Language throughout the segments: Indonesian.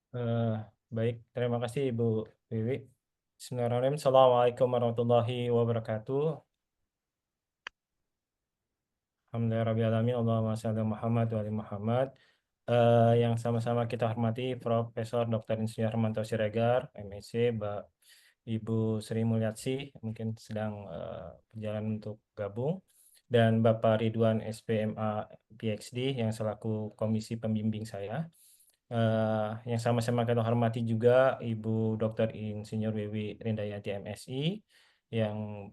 Eh, Baik, terima kasih Ibu Wiwi. Bismillahirrahmanirrahim. Assalamualaikum warahmatullahi wabarakatuh. Alhamdulillahirrahmanirrahim. Allahumma shalli ala Muhammad wa ali Muhammad. Yang sama-sama kita hormati Profesor Dr. Insinyur Hermanto Siregar, MSc, Ibu Sri Mulyatsi, mungkin sedang berjalan untuk gabung, dan Bapak Ridwan SPMA PhD yang selaku komisi pembimbing saya. Yang sama-sama kita hormati juga Ibu Dr. Insinyur Wiwi Rindayati MSI yang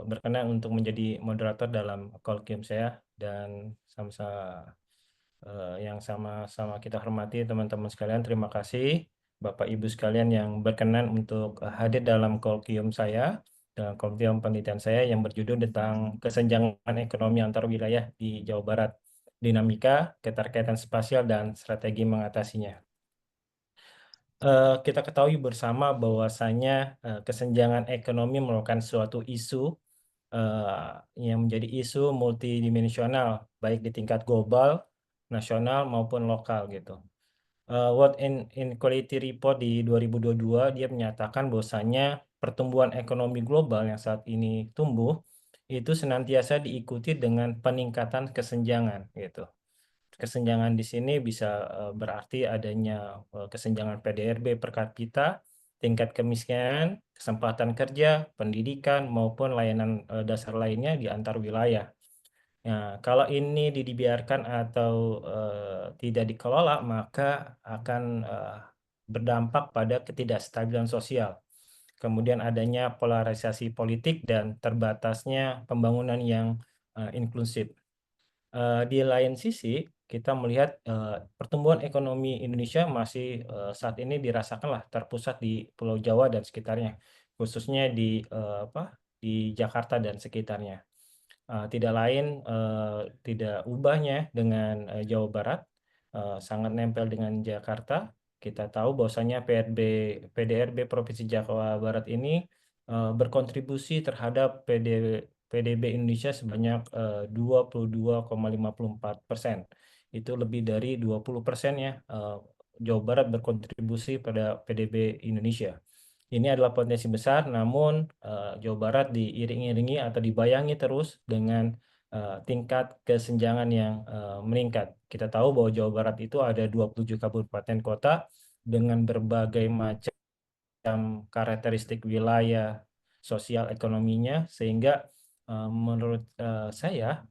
berkenan untuk menjadi moderator dalam kolkium saya, dan yang sama-sama kita hormati teman-teman sekalian. Terima kasih Bapak Ibu sekalian yang berkenan untuk hadir dalam kolkium saya, dalam kolkium penelitian saya yang berjudul tentang kesenjangan ekonomi antar wilayah di Jawa Barat, dinamika, keterkaitan spasial, dan strategi mengatasinya. Kita ketahui bersama bahwasanya kesenjangan ekonomi merupakan suatu isu yang menjadi isu multidimensional, baik di tingkat global, nasional maupun lokal gitu. World Inequality Report di 2022 dia menyatakan bahwasanya pertumbuhan ekonomi global yang saat ini tumbuh itu senantiasa diikuti dengan peningkatan kesenjangan gitu. Kesenjangan di sini bisa berarti adanya kesenjangan PDRB per kapita, tingkat kemiskinan, kesempatan kerja, pendidikan, maupun layanan dasar lainnya di antar wilayah. Nah, kalau ini dibiarkan atau tidak dikelola, maka akan berdampak pada ketidakstabilan sosial. Kemudian adanya polarisasi politik dan terbatasnya pembangunan yang inklusif. Di lain sisi, kita melihat pertumbuhan ekonomi Indonesia masih saat ini dirasakanlah terpusat di Pulau Jawa dan sekitarnya, khususnya di di Jakarta dan sekitarnya. Tidak lain tidak ubahnya dengan Jawa Barat, sangat nempel dengan Jakarta. Kita tahu bahwasanya PDRB Provinsi Jawa Barat ini berkontribusi terhadap PDB Indonesia sebanyak 22,54%. Itu lebih dari 20% ya. Jawa Barat berkontribusi pada PDB Indonesia. Ini adalah potensi besar, namun Jawa Barat diiring-iringi atau dibayangi terus dengan tingkat kesenjangan yang meningkat. Kita tahu bahwa Jawa Barat itu ada 27 kabupaten kota dengan berbagai macam karakteristik wilayah, sosial ekonominya, sehingga menurut saya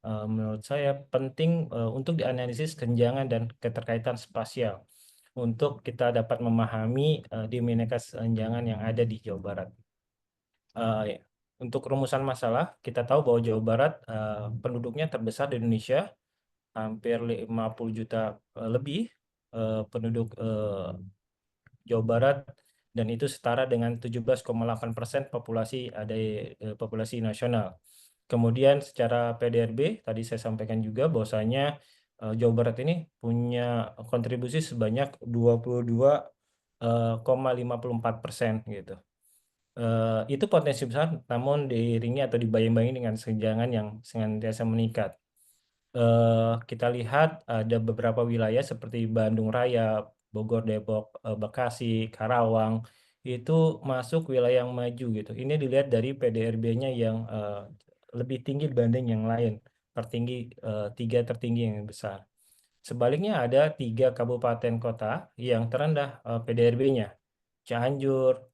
penting untuk dianalisis kesenjangan dan keterkaitan spasial untuk kita dapat memahami dinamika kesenjangan yang ada di Jawa Barat. Ya. Untuk rumusan masalah, kita tahu bahwa Jawa Barat penduduknya terbesar di Indonesia, hampir 50 juta lebih penduduk Jawa Barat, dan itu setara dengan 17,8% populasi nasional. Kemudian secara PDRB, tadi saya sampaikan juga bahwasanya Jawa Barat ini punya kontribusi sebanyak 22,54% gitu. Itu potensi besar, namun diiringi atau dibayang-bayangi dengan kesenjangan yang senantiasa meningkat. Kita lihat ada beberapa wilayah seperti Bandung Raya, Bogor, Depok, Bekasi, Karawang, itu masuk wilayah yang maju gitu. Ini dilihat dari PDRB-nya yang lebih tinggi dibanding yang lain, tiga tertinggi yang besar. Sebaliknya ada 3 kabupaten kota yang terendah PDRB-nya. Cianjur,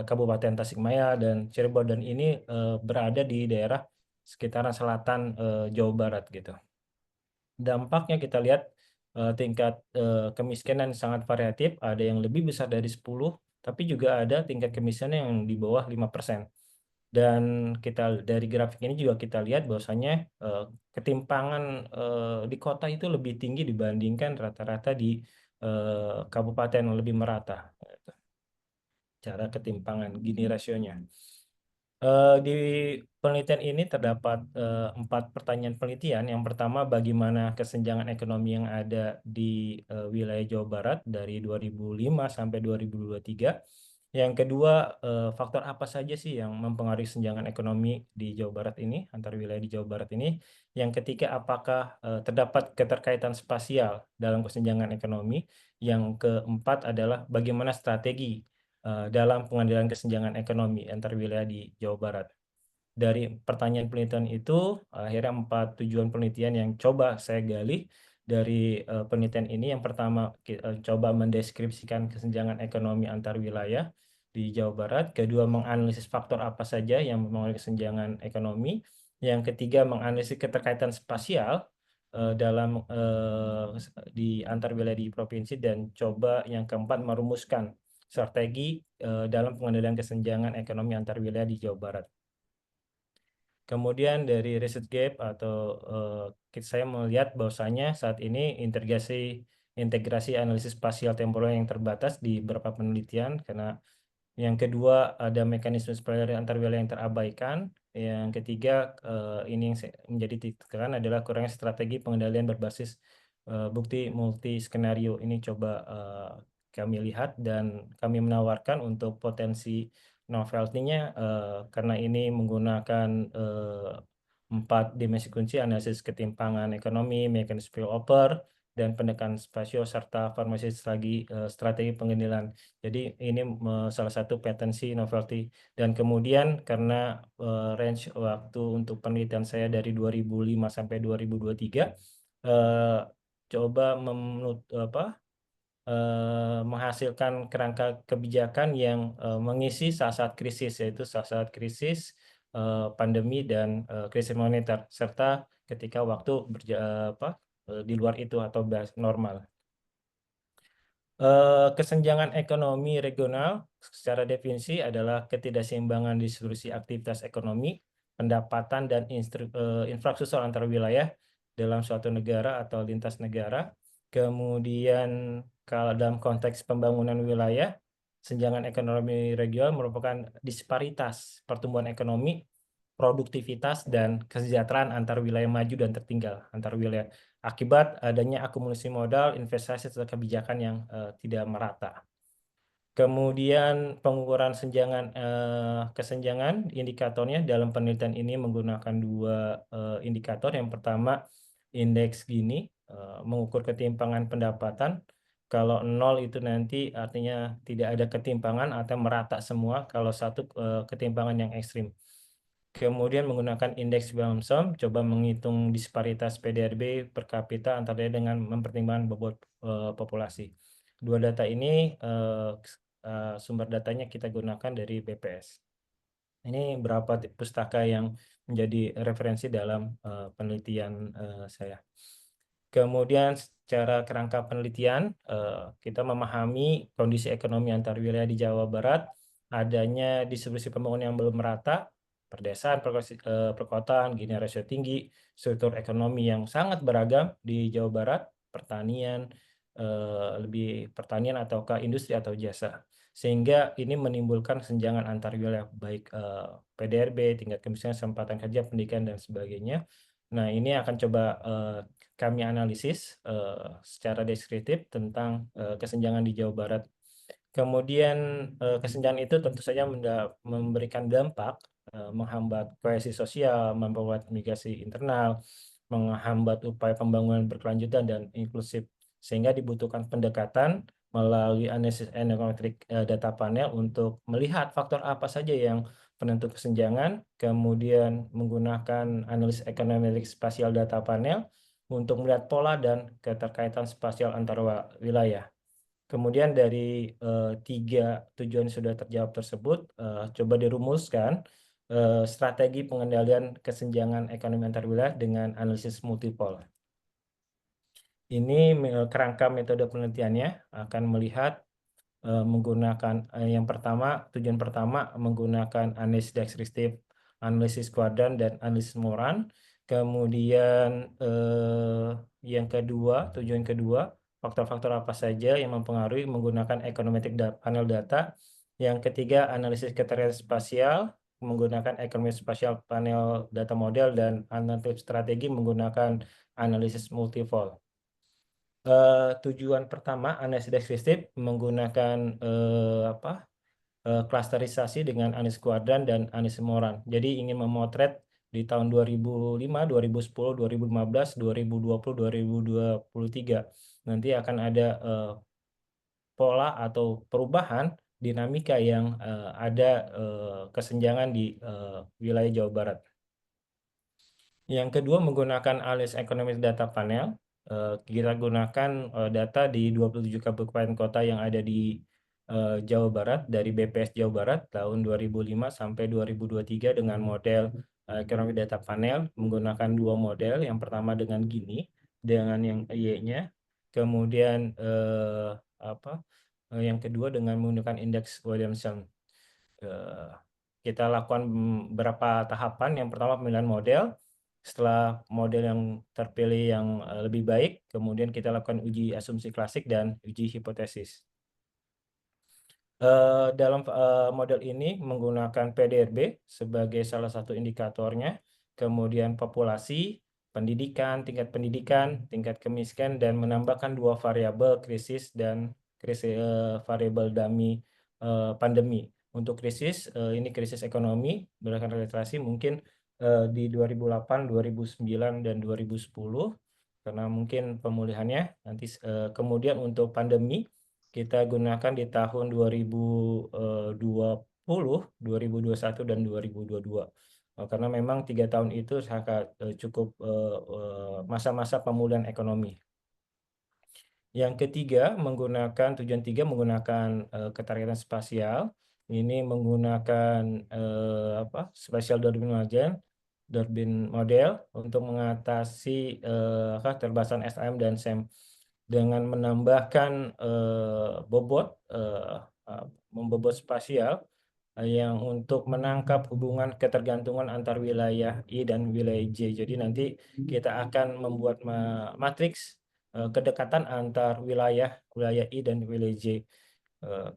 Kabupaten Tasikmalaya, dan Cirebon, dan ini berada di daerah sekitaran selatan Jawa Barat gitu. Dampaknya kita lihat tingkat kemiskinan sangat variatif, ada yang lebih besar dari 10, tapi juga ada tingkat kemiskinan yang di bawah 5%. Dan kita dari grafik ini juga kita lihat bahwasanya ketimpangan di kota itu lebih tinggi dibandingkan rata-rata di kabupaten yang lebih merata. Cara ketimpangan gini rasionya. Di penelitian ini terdapat 4 pertanyaan penelitian. Yang pertama, bagaimana kesenjangan ekonomi yang ada di wilayah Jawa Barat dari 2005 sampai 2023. Yang kedua, faktor apa saja sih yang mempengaruhi kesenjangan ekonomi di Jawa Barat ini, antar wilayah di Jawa Barat ini. Yang ketiga, apakah terdapat keterkaitan spasial dalam kesenjangan ekonomi. Yang keempat adalah bagaimana strategi dalam pengendalian kesenjangan ekonomi antar wilayah di Jawa Barat. Dari pertanyaan penelitian itu, akhirnya 4 tujuan penelitian yang coba saya gali dari penelitian ini. Yang pertama, coba mendeskripsikan kesenjangan ekonomi antar wilayah di Jawa Barat. Kedua, menganalisis faktor apa saja yang mempengaruhi kesenjangan ekonomi. Yang ketiga, menganalisis keterkaitan spasial dalam di antar wilayah di provinsi. Dan coba yang keempat, merumuskan strategi dalam pengendalian kesenjangan ekonomi antar wilayah di Jawa Barat. Kemudian dari research gap atau saya melihat bahwasanya saat ini integrasi analisis spasial temporal yang terbatas di beberapa penelitian, karena yang kedua ada mekanisme spasial antar wilayah yang terabaikan. Yang ketiga ini yang menjadi titik adalah kurangnya strategi pengendalian berbasis bukti multi skenario. Ini coba kami lihat dan kami menawarkan untuk potensi novelty-nya karena ini menggunakan 4 dimensi kunci: analisis ketimpangan ekonomi, mekanisme spillover, dan pendekatan spasio serta formasi strategi pengendalian. Jadi ini salah satu potensi novelty. Dan kemudian karena range waktu untuk penelitian saya dari 2005 sampai 2023, coba menghasilkan kerangka kebijakan yang mengisi saat-saat krisis, yaitu saat-saat krisis, pandemi, dan krisis moneter, serta ketika waktu di luar itu atau normal. Kesenjangan ekonomi regional secara definisi adalah ketidakseimbangan distribusi aktivitas ekonomi, pendapatan, dan infrastruktur antar wilayah dalam suatu negara atau lintas negara. Kemudian kalau dalam konteks pembangunan wilayah, kesenjangan ekonomi regional merupakan disparitas pertumbuhan ekonomi, produktivitas, dan kesejahteraan antar wilayah maju dan tertinggal antar wilayah, akibat adanya akumulasi modal, investasi, serta kebijakan yang tidak merata. Kemudian pengukuran kesenjangan, indikatornya dalam penelitian ini menggunakan 2 indikator. Yang pertama, indeks Gini, mengukur ketimpangan pendapatan. Kalau 0 itu nanti artinya tidak ada ketimpangan atau merata semua, kalau 1 ketimpangan yang ekstrim. Kemudian menggunakan indeks Wilhelmsen, coba menghitung disparitas PDRB per kapita antara dengan mempertimbangkan bobot populasi. 2 data ini sumber datanya kita gunakan dari BPS. Ini berapa pustaka yang menjadi referensi dalam penelitian saya. Kemudian secara kerangka penelitian, kita memahami kondisi ekonomi antar wilayah di Jawa Barat, adanya distribusi pembangunan yang belum merata, perdesaan, perkotaan, Gini rasio tinggi, struktur ekonomi yang sangat beragam di Jawa Barat, pertanian, lebih pertanian ataukah industri atau jasa. Sehingga ini menimbulkan kesenjangan antar wilayah, baik PDRB, tingkat kemiskinan, kesempatan kerja, pendidikan, dan sebagainya. Nah, ini akan coba kami analisis secara deskriptif tentang kesenjangan di Jawa Barat. Kemudian kesenjangan itu tentu saja memberikan dampak, menghambat kohesi sosial, memperkuat migrasi internal, menghambat upaya pembangunan berkelanjutan dan inklusif, sehingga dibutuhkan pendekatan melalui analisis econometric data panel untuk melihat faktor apa saja yang penentu kesenjangan, kemudian menggunakan analisis econometric spasial data panel untuk melihat pola dan keterkaitan spasial antar wilayah. Kemudian dari 3 tujuan sudah terjawab tersebut, coba dirumuskan strategi pengendalian kesenjangan ekonomi antar wilayah dengan analisis multipol. Ini kerangka metode penelitiannya akan melihat menggunakan yang pertama, tujuan pertama menggunakan analisis deskriptif, analisis kuadran, dan analisis Moran. Kemudian yang kedua, tujuan kedua, faktor-faktor apa saja yang mempengaruhi menggunakan econometric panel data. Yang ketiga, analisis keterkaitan spasial menggunakan econometric spatial panel data model, dan analisis strategi menggunakan analisis multifold. Tujuan pertama, analisis deskriptif menggunakan klasterisasi dengan analisis kuadran dan analisis Moran. Jadi ingin memotret di tahun 2005, 2010, 2015, 2020, 2023. Nanti akan ada pola atau perubahan dinamika yang ada kesenjangan di wilayah Jawa Barat. Yang kedua menggunakan alis ekonomi data panel. Kita gunakan data di 27 kabupaten kota yang ada di Jawa Barat dari BPS Jawa Barat tahun 2005 sampai 2023 dengan model ekonomi data panel menggunakan dua model. Yang pertama dengan Gini dengan yang Y-nya. Kemudian yang kedua dengan menggunakan indeks Williamson. Kita lakukan beberapa tahapan. Yang pertama pemilihan model. Setelah model yang terpilih yang lebih baik, kemudian kita lakukan uji asumsi klasik dan uji hipotesis. Dalam model ini menggunakan PDRB sebagai salah satu indikatornya, kemudian populasi, pendidikan, tingkat kemiskinan, dan menambahkan dua variabel krisis dan variabel dummy pandemi. Untuk krisis, ini krisis ekonomi, berdasarkan literasi mungkin di 2008, 2009, dan 2010, karena mungkin pemulihannya nanti. Kemudian untuk pandemi, kita gunakan di tahun 2020, 2021, dan 2022. Karena memang 3 tahun itu sangat cukup masa-masa pemulihan ekonomi. Yang ketiga, tujuan 3 menggunakan ketargetan spasial. Ini menggunakan spatial Durbin model untuk mengatasi keterbatasan SAM dan SEM dengan menambahkan bobot spasial yang untuk menangkap hubungan ketergantungan antar wilayah I dan wilayah J. Jadi nanti kita akan membuat matriks kedekatan antar wilayah I dan wilayah J.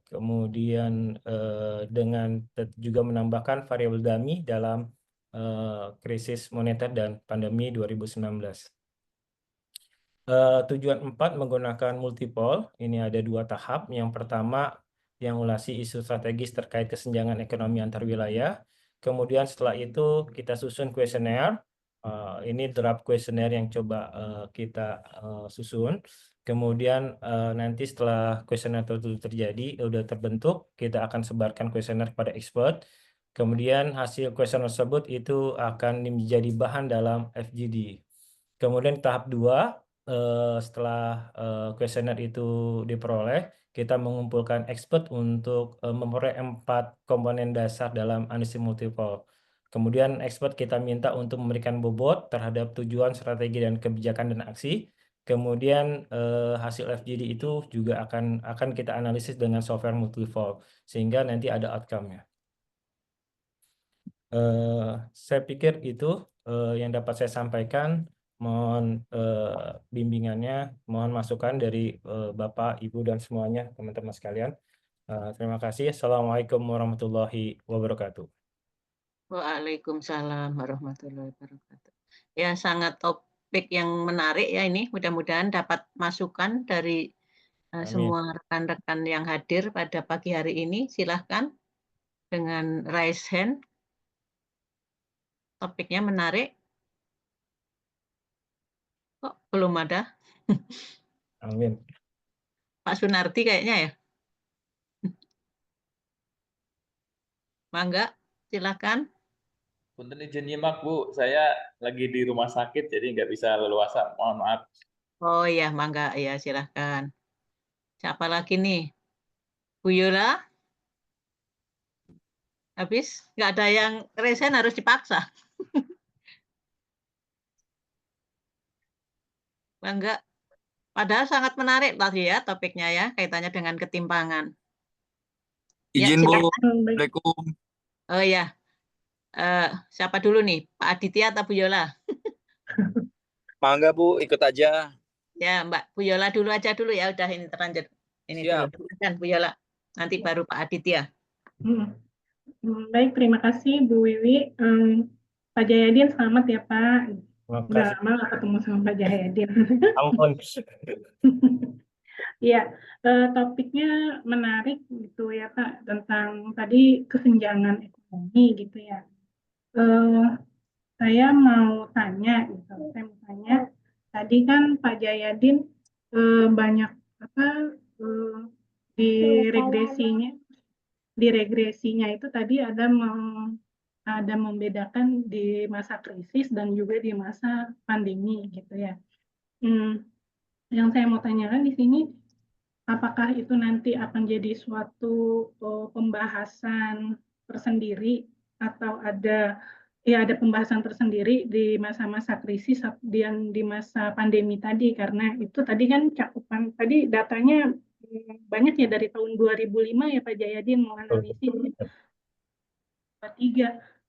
Kemudian dengan juga menambahkan variabel dummy dalam krisis moneter dan pandemi 2019. Tujuan 4 menggunakan multipole. Ini ada 2 tahap. Yang pertama yang ulasi isu strategis terkait kesenjangan ekonomi antar wilayah. Kemudian setelah itu kita susun kuesioner. Ini draft kuesioner yang coba kita susun. Kemudian nanti setelah kuesioner itu terjadi, sudah terbentuk, kita akan sebarkan kuesioner kepada expert. Kemudian hasil kuesioner tersebut itu akan menjadi bahan dalam FGD. Kemudian tahap 2, setelah kuesioner itu diperoleh, kita mengumpulkan expert untuk memperoleh 4 komponen dasar dalam analisis multiple. Kemudian expert kita minta untuk memberikan bobot terhadap tujuan, strategi, dan kebijakan dan aksi. Kemudian hasil FGD itu juga akan kita analisis dengan software multiple sehingga nanti ada outcome-nya. Saya pikir itu yang dapat saya sampaikan. Mohon bimbingannya, mohon masukan dari Bapak, Ibu, dan semuanya, teman-teman sekalian. Terima kasih. Assalamualaikum warahmatullahi wabarakatuh. Waalaikumsalam warahmatullahi wabarakatuh. Ya, sangat topik yang menarik ya ini. Mudah-mudahan dapat masukan dari semua rekan-rekan yang hadir pada pagi hari ini. Silahkan dengan raise hand. Topiknya menarik. Kok belum ada? Amin. Pak Sunarti kayaknya ya. Mangga, silakan. Punten izin nyimak Bu, saya lagi di rumah sakit jadi nggak bisa leluasa, mohon maaf. Oh iya, mangga ya, silakan. Siapa lagi nih? Bu Yola? Habis nggak ada yang resen, harus dipaksa. Mangga. Padahal sangat menarik tadi ya topiknya ya, kaitannya dengan ketimpangan. Izin Ya, Bu, Assalamualaikum. Oh ya, siapa dulu nih? Pak Aditya atau Bu Yola? Mangga Bu, ikut aja. Ya, Mbak Bu Yola dulu aja dulu ya, udah ini terlanjur. Ini Siap. dulu, silakan Bu Yola. Nanti baru Pak Aditya. Baik, terima kasih Bu Wiwi. Pak Jayadin, selamat ya Pak. Udah lama nggak ketemu sama Pak Jayadin. Ampun. Iya, topiknya menarik gitu ya Pak, tentang tadi kesenjangan ekonomi gitu ya. saya mau tanya gitu. Saya mau tanya, tadi kan Pak Jayadin banyak di regresinya itu tadi ada membedakan di masa krisis dan juga di masa pandemi gitu ya. Yang saya mau tanyakan di sini, apakah itu nanti akan jadi suatu pembahasan tersendiri atau ada pembahasan tersendiri di masa-masa krisis dan di masa pandemi tadi, karena itu tadi kan cakupan tadi datanya banyak ya dari tahun 2005 ya Pak Jayadin menganalisis 3.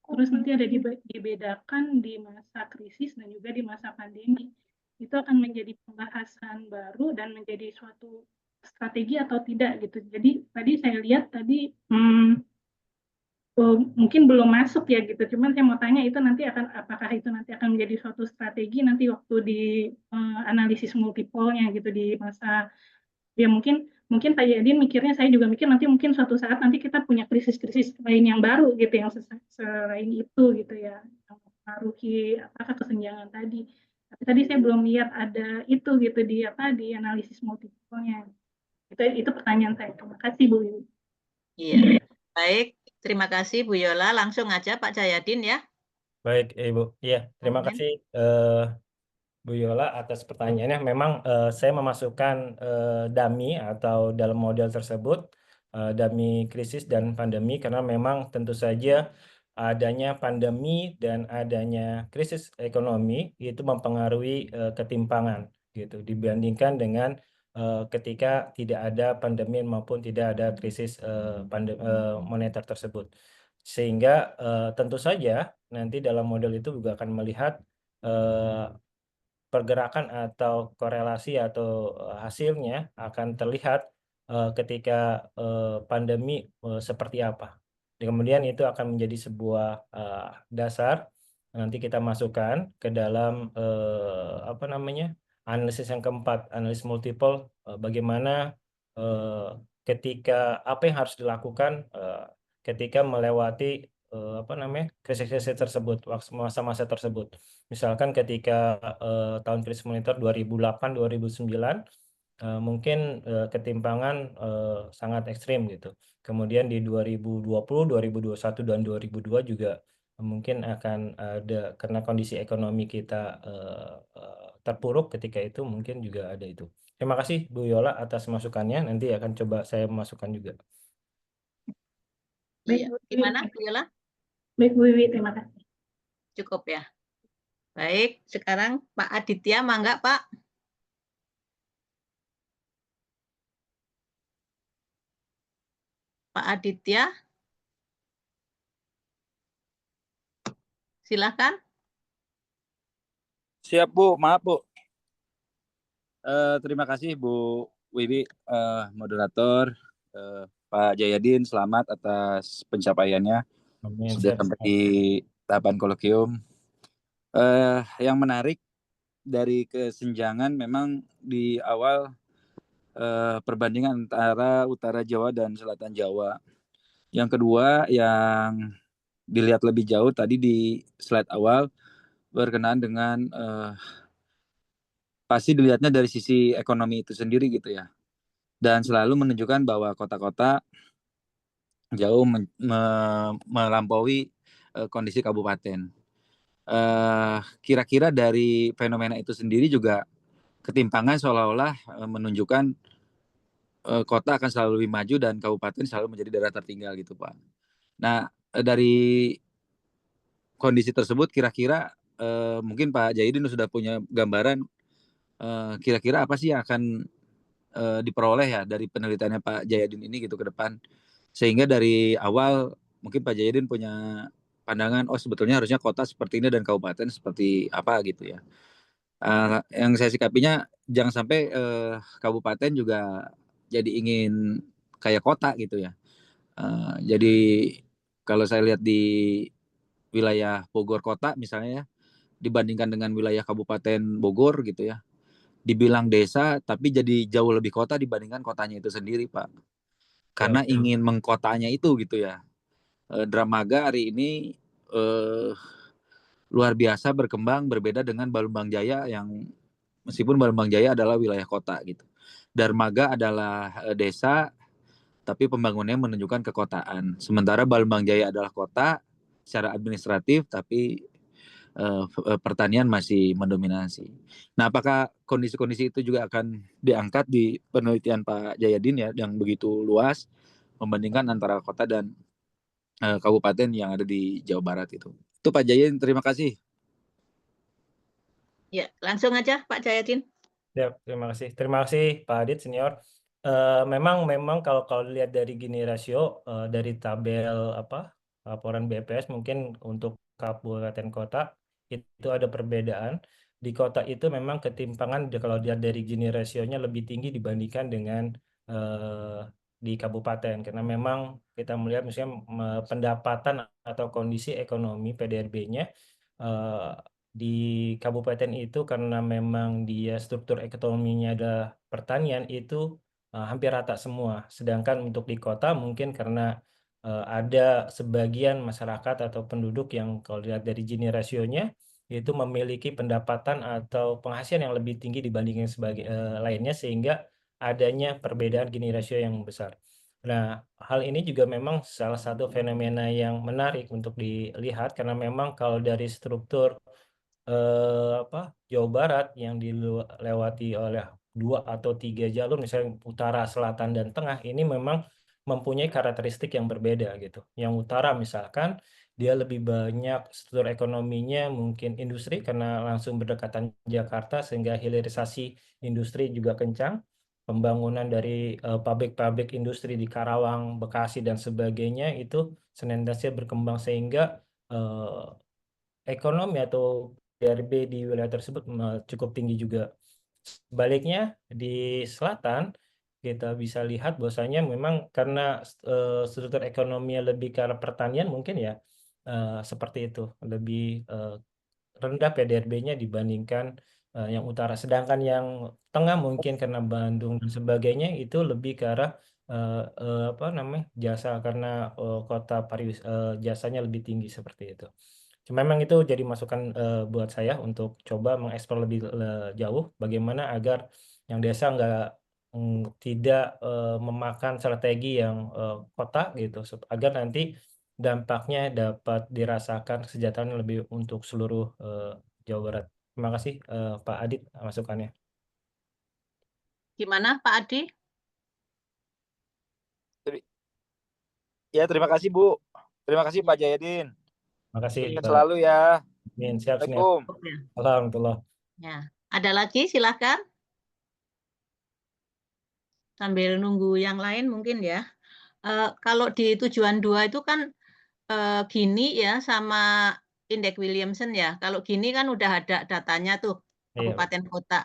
Terus nanti ada dibedakan di masa krisis dan juga di masa pandemi. Itu akan menjadi pembahasan baru dan menjadi suatu strategi atau tidak gitu. Jadi tadi saya lihat tadi mungkin belum masuk ya gitu. Cuman saya mau tanya itu nanti apakah itu nanti akan menjadi suatu strategi nanti waktu di analisis multipolnya gitu di masa ya mungkin Pak Yadin mikirnya, saya juga mikir nanti mungkin suatu saat nanti kita punya krisis-krisis lain yang baru gitu yang selain itu gitu ya yang mempengaruhi apakah kesenjangan tadi. Tapi tadi saya belum lihat ada itu gitu di analisis multipolnya. Itu pertanyaan saya. Terima kasih Bu Wiwi. Iya, baik. Terima kasih Bu Yola. Langsung aja Pak Jayadin ya. Baik, Ibu. Iya, terima Amin. kasih Bu Yola atas pertanyaannya. Memang saya memasukkan dummy atau dalam model tersebut dummy krisis dan pandemi karena memang tentu saja adanya pandemi dan adanya krisis ekonomi itu mempengaruhi ketimpangan gitu dibandingkan dengan ketika tidak ada pandemi maupun tidak ada krisis moneter tersebut. Sehingga tentu saja nanti dalam model itu juga akan melihat pergerakan atau korelasi atau hasilnya akan terlihat ketika pandemi seperti apa. Kemudian itu akan menjadi sebuah dasar nanti kita masukkan ke dalam analisis yang keempat, analisis multiple, bagaimana ketika apa yang harus dilakukan ketika melewati krisis-krisis tersebut, masa-masa tersebut. Misalkan ketika tahun krisis moneter 2008-2009 mungkin ketimpangan sangat ekstrim gitu. Kemudian di 2020, 2021 dan 2002 juga mungkin akan ada karena kondisi ekonomi kita terpuruk ketika itu mungkin juga ada itu. Terima kasih Bu Yola atas masukannya. Nanti akan coba saya masukkan juga. Iya. Gimana Bu Yola? Baik Bu Wiwi, terima kasih. Cukup ya. Baik, sekarang Pak Aditya, mangga Pak. Pak Aditya. Silakan. Siap Bu, maaf Bu. Terima kasih Bu Wiwi, moderator. Pak Jayadin, selamat atas pencapaiannya. Amin. Sudah sampai di tahapan kolokium. Yang menarik dari kesenjangan memang di awal perbandingan antara Utara Jawa dan Selatan Jawa. Yang kedua yang dilihat lebih jauh tadi di slide awal berkenaan dengan pasti dilihatnya dari sisi ekonomi itu sendiri gitu ya. Dan selalu menunjukkan bahwa kota-kota jauh melampaui kondisi kabupaten. Kira-kira dari fenomena itu sendiri juga ketimpangan seolah-olah menunjukkan kota akan selalu lebih maju dan kabupaten selalu menjadi daerah tertinggal gitu Pak. Nah dari kondisi tersebut kira-kira mungkin Pak Jayadin sudah punya gambaran kira-kira apa sih yang akan diperoleh ya dari penelitiannya Pak Jayadin ini gitu ke depan, sehingga dari awal mungkin Pak Jayadin punya pandangan sebetulnya harusnya kota seperti ini dan kabupaten seperti apa gitu ya. Yang saya sikapinya jangan sampai kabupaten juga jadi ingin kayak kota gitu ya. Jadi kalau saya lihat di wilayah Bogor kota misalnya ya, dibandingkan dengan wilayah Kabupaten Bogor gitu ya, dibilang desa tapi jadi jauh lebih kota dibandingkan kotanya itu sendiri Pak, karena ingin mengkotanya itu gitu ya. Dramaga hari ini luar biasa berkembang, berbeda dengan Balumbang Jaya yang meskipun Balumbang Jaya adalah wilayah kota gitu. Darmaga adalah desa, tapi pembangunannya menunjukkan kekotaan. Sementara Balumbang Jaya adalah kota secara administratif, tapi pertanian masih mendominasi. Nah, apakah kondisi-kondisi itu juga akan diangkat di penelitian Pak Jayadin ya, yang begitu luas membandingkan antara kota dan kabupaten yang ada di Jawa Barat itu? Itu Pak Jayadin, terima kasih. Ya, langsung aja Pak Jayadin. Ya, terima kasih Pak Adit senior. Memang kalau lihat dari Gini rasio dari tabel laporan BPS mungkin untuk kabupaten kota itu ada perbedaan. Di kota itu memang ketimpangan kalau lihat dari Gini rasionya lebih tinggi dibandingkan dengan di kabupaten, karena memang kita melihat misalnya pendapatan atau kondisi ekonomi PDRB-nya di kabupaten itu karena memang dia struktur ekonominya adalah pertanian itu hampir rata semua. Sedangkan untuk di kota mungkin karena ada sebagian masyarakat atau penduduk yang kalau lihat dari Gini rasionya itu memiliki pendapatan atau penghasilan yang lebih tinggi dibandingkan lainnya, sehingga adanya perbedaan Gini rasio yang besar. Nah, hal ini juga memang salah satu fenomena yang menarik untuk dilihat karena memang kalau dari struktur Jawa Barat yang dilewati oleh 2 atau 3 jalur, misalnya utara, selatan, dan tengah, ini memang mempunyai karakteristik yang berbeda gitu. Yang utara misalkan dia lebih banyak struktur ekonominya mungkin industri karena langsung berdekatan Jakarta sehingga hilirisasi industri juga kencang. Pembangunan dari pabrik-pabrik industri di Karawang, Bekasi, dan sebagainya itu senantiasa berkembang sehingga ekonomi atau PDRB di wilayah tersebut cukup tinggi juga. Sebaliknya di selatan kita bisa lihat bahwasanya memang karena struktur ekonominya lebih ke arah pertanian mungkin ya seperti itu, lebih rendah PDRB-nya dibandingkan yang utara. Sedangkan yang tengah mungkin karena Bandung dan sebagainya itu lebih ke arah jasa karena kota jasanya lebih tinggi seperti itu. Cuma memang itu jadi masukan buat saya untuk coba mengeksplor lebih jauh bagaimana agar yang desa tidak memakan strategi yang kota gitu, agar nanti dampaknya dapat dirasakan kesejahteraan lebih untuk seluruh Jawa Barat. Terima kasih Pak Adit masukannya. Gimana Pak Adi? Ya, terima kasih Bu. Terima kasih Pak Jayadin. Terima kasih Iya. Pak. Selalu ya. Amin. Siap, Assalamualaikum. Alhamdulillah. Ya, ada lagi silakan. Sambil nunggu yang lain mungkin ya. Kalau di tujuan 2 itu kan Gini ya sama indeks Williamson ya. Kalau Gini kan udah ada datanya tuh Iya. kabupaten kota.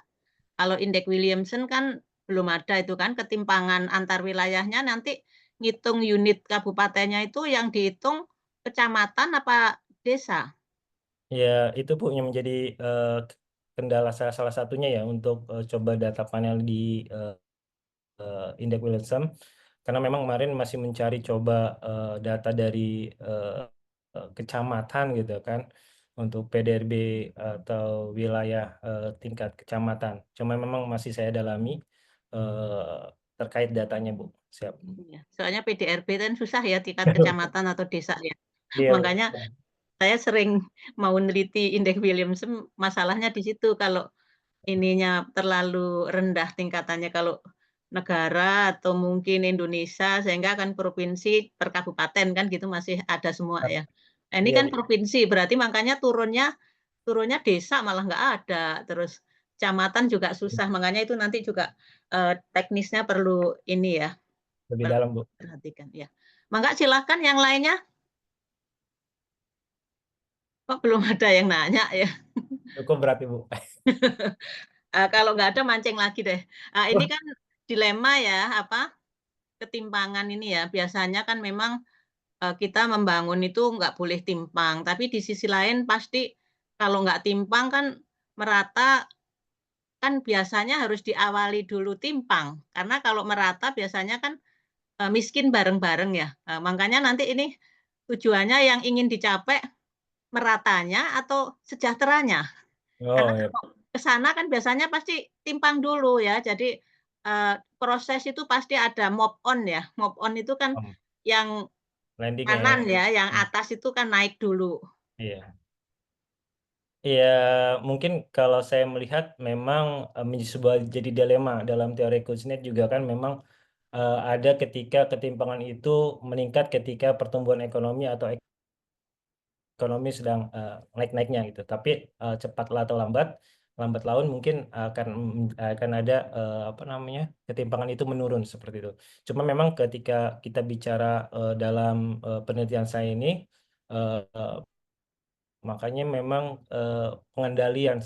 Kalau indeks Williamson kan belum ada itu kan, ketimpangan antar wilayahnya, nanti ngitung unit kabupatennya itu yang dihitung kecamatan apa desa? Ya, itu Bu yang menjadi kendala salah satunya ya untuk coba data panel di indeks Williamson, karena memang kemarin masih mencari coba data dari kecamatan gitu kan untuk PDRB atau wilayah tingkat kecamatan. Cuma memang masih saya dalami terkait datanya Bu. Siap. Iya, soalnya PDRB kan susah ya tingkat kecamatan atau desa ya. Iya, Makanya saya sering mau neliti indeks Williamson, masalahnya di situ kalau ininya terlalu rendah tingkatannya kalau negara atau mungkin Indonesia, sehingga kan provinsi per kabupaten kan gitu masih ada semua ya. Nah, ini Iya, kan provinsi, berarti makanya turunnya desa malah nggak ada, terus kecamatan juga susah, makanya itu nanti juga teknisnya perlu ini ya, lebih dalam Bu. perhatikan ya. Mangga silakan yang lainnya. Kok belum ada yang nanya ya? Cukup berarti Bu. Kalau nggak ada mancing lagi deh. Ini kan dilema ya, ketimpangan ini ya. Biasanya kan memang kita membangun itu nggak boleh timpang, tapi di sisi lain pasti kalau nggak timpang kan merata, kan biasanya harus diawali dulu timpang. Karena kalau merata biasanya kan miskin bareng-bareng ya. Makanya nanti ini tujuannya yang ingin dicapai meratanya atau sejahteranya? Karena Oh ya, kalau ke sana kan biasanya pasti timpang dulu ya. Jadi, proses itu pasti ada move on ya. Move on itu kan yang landingnya ya. kanan ya, yang atas itu kan naik dulu. Iya. Ya, mungkin kalau saya melihat memang sebuah jadi dilema dalam teori Kuznets juga kan memang ada ketika ketimpangan itu meningkat ketika pertumbuhan ekonomi atau ekonomi sedang naik-naiknya gitu. Tapi cepat atau lambat laun mungkin akan ada apa namanya ketimpangan itu menurun seperti itu. Cuma memang ketika kita bicara dalam penelitian saya ini eh, makanya memang pengendalian,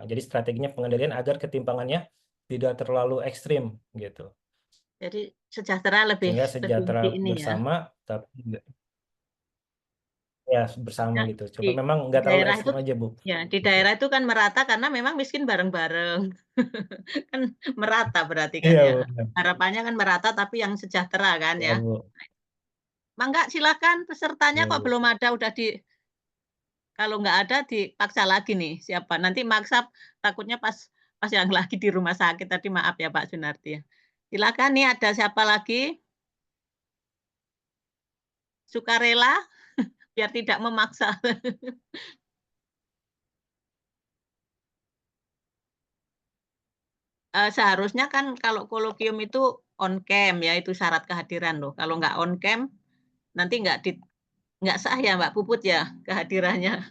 jadi strateginya pengendalian agar ketimpangannya tidak terlalu ekstrim gitu. Jadi sejahtera lebih Sehingga lebih sejahtera di ini ya. bersama, tapi ya bersama Ya, gitu. di Cuma memang di nggak terlalu daerah itu ekstrim aja, Bu. ya, di Gitu. daerah itu kan merata karena memang miskin bareng-bareng. Kan merata berarti kan Iya, ya. benar. Harapannya kan merata tapi yang sejahtera kan Ya, ya. Bu. Mangga silakan pesertanya Ya, kok Bu. belum ada udah kalau nggak ada dipaksa lagi nih siapa. Nanti maksa takutnya pas pas yang lagi di rumah sakit tadi maaf ya Pak Sunarti ya. Silakan nih ada siapa lagi? Sukarela biar tidak memaksa. Seharusnya kan kalau kolokium itu on cam ya, itu syarat kehadiran loh. Kalau nggak on cam, nanti nggak sah ya Mbak Puput ya kehadirannya.